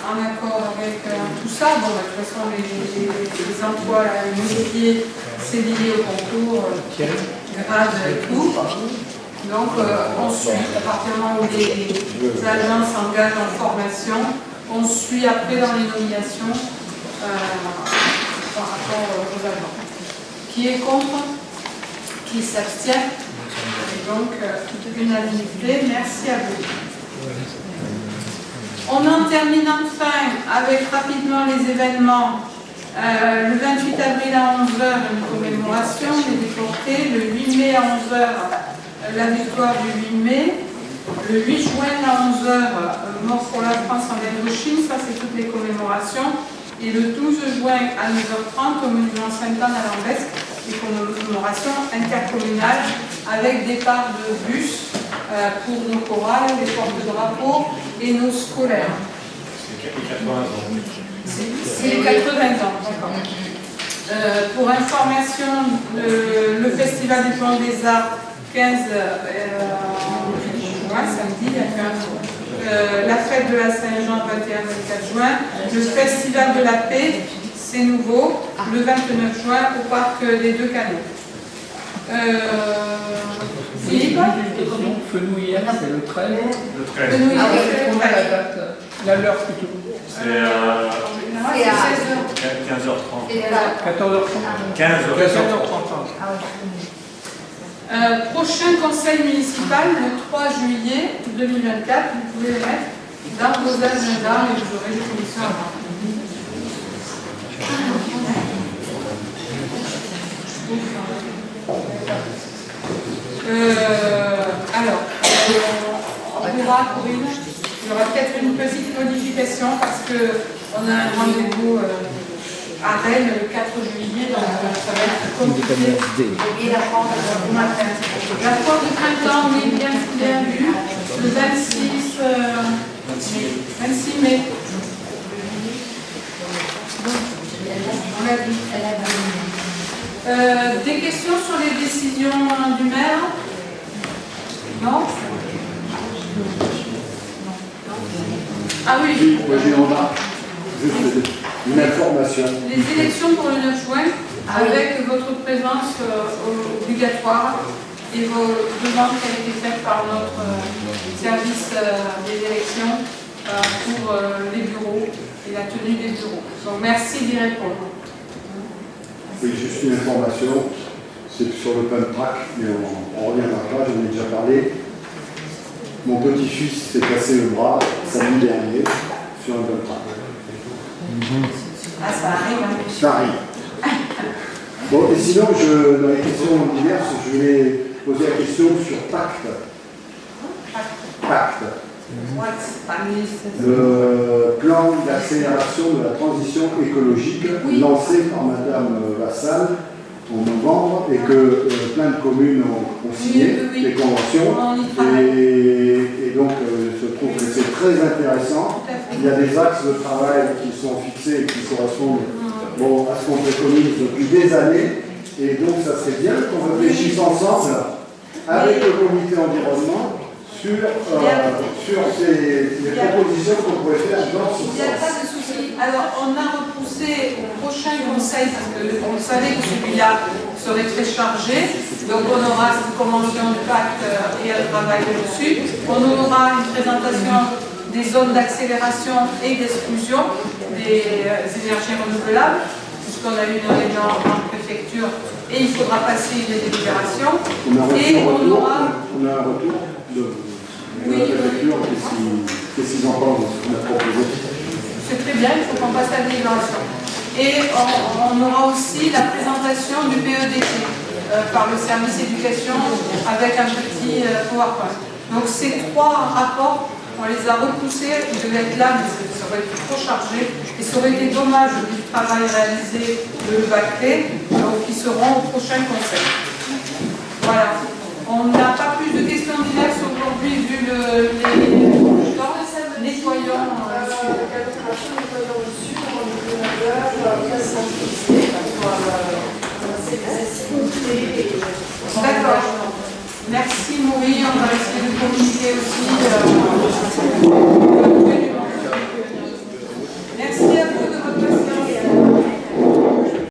en accord avec tout ça? Bon, de toute façon, les emplois, les métiers, c'est lié au concours, grade et tout. Donc, on suit. À partir du moment où les agents s'engagent en formation, on suit après dans les nominations par rapport aux agents. Qui est contre? Qui s'abstient? Et donc, unanimité. Merci à vous. On en termine enfin avec rapidement les événements. Le 28 avril à 11h, une commémoration des déportés. Le 8 mai à 11h, la victoire du 8 mai. Le 8 juin à 11h, mort pour la France en Indochine, ça c'est toutes les commémorations. Et le 12 juin à 9h30, au monument Sainte-Anne à Lambesc, les commémorations intercommunales avec départ de bus pour nos chorales, les porte-drapeaux et nos scolaires. C'est les 80 ans. C'est les 80 ans, d'accord. Pour information, le Festival du Plan des Arts, 15 juin, samedi, il y a 15 jours. La fête de la Saint-Jean, 21-24 juin. Le Festival de la Paix, c'est nouveau, le 29 juin au parc des Deux Canaux. Philippe? Fenouillère, c'est le 13. Le 13. Fenouillère, c'est le 13. La l'heure plutôt. C'est à 15h30. 14h30. 15h30. Prochain conseil municipal, le 3 juillet 2024, vous pouvez le mettre dans vos agendas et vous aurez des commissions avant. Alors, on verra, Corinne, il y aura peut-être une petite modification parce qu'on a un rendez-vous à Rennes le 4 juillet, donc ça va être compliqué. Et la foire au matin. La foire de printemps, oui, bien vu, le 26 mai. On l'a dit. Des questions sur les décisions du maire? Non? Ah oui. Moi j'ai en marre. Juste une information. Les élections pour le 9 juin, avec votre présence obligatoire et vos demandes qui ont été faites par notre service des élections pour les bureaux et la tenue des bureaux. Donc merci d'y répondre. Oui, juste une information, c'est sur le pump track, mais on reviendra pas, j'en ai déjà parlé. Mon petit-fils s'est cassé le bras samedi dernier sur un pump track. Ah, ça arrive, hein. Ça arrive. Bon, et sinon, dans les questions diverses, je vais poser la question sur Pacte. Pacte. Le plan d'accélération de la transition écologique lancé par Madame Vassal en novembre et que plein de communes ont signé les conventions et donc je trouve que c'est très intéressant. Il y a des axes de travail qui sont fixés et qui correspondent à ce qu'on préconise depuis des années et donc ça serait bien qu'on réfléchisse ensemble avec le comité environnement sur les propositions qu'on pourrait faire dans ce sens. Il n'y a pas de souci. Alors, on a repoussé au prochain conseil, parce qu'on savait que celui-là serait très chargé. Donc, on aura cette convention de pacte et un travail dessus. On aura une présentation des zones d'accélération et d'exclusion des énergies renouvelables, puisqu'on a eu une réunion en préfecture et il faudra passer des délibérations. On a un retour de la préfecture, qu'est-ce qu'ils en pensent de ce qu'on a proposé? C'est très bien, il faut qu'on passe à la délibération. Et on aura aussi la présentation du PEDT par le service éducation avec un petit PowerPoint. Donc ces 3 rapports, on les a repoussés, ils devaient être là, mais ça aurait été trop chargé, et ça aurait été dommage du travail réalisé de le bâcler, donc ils seront au prochain conseil. Voilà. On n'a pas plus de questions diverses aujourd'hui vu les nettoyants. D'accord. Merci Maurice, on va essayer de communiquer aussi.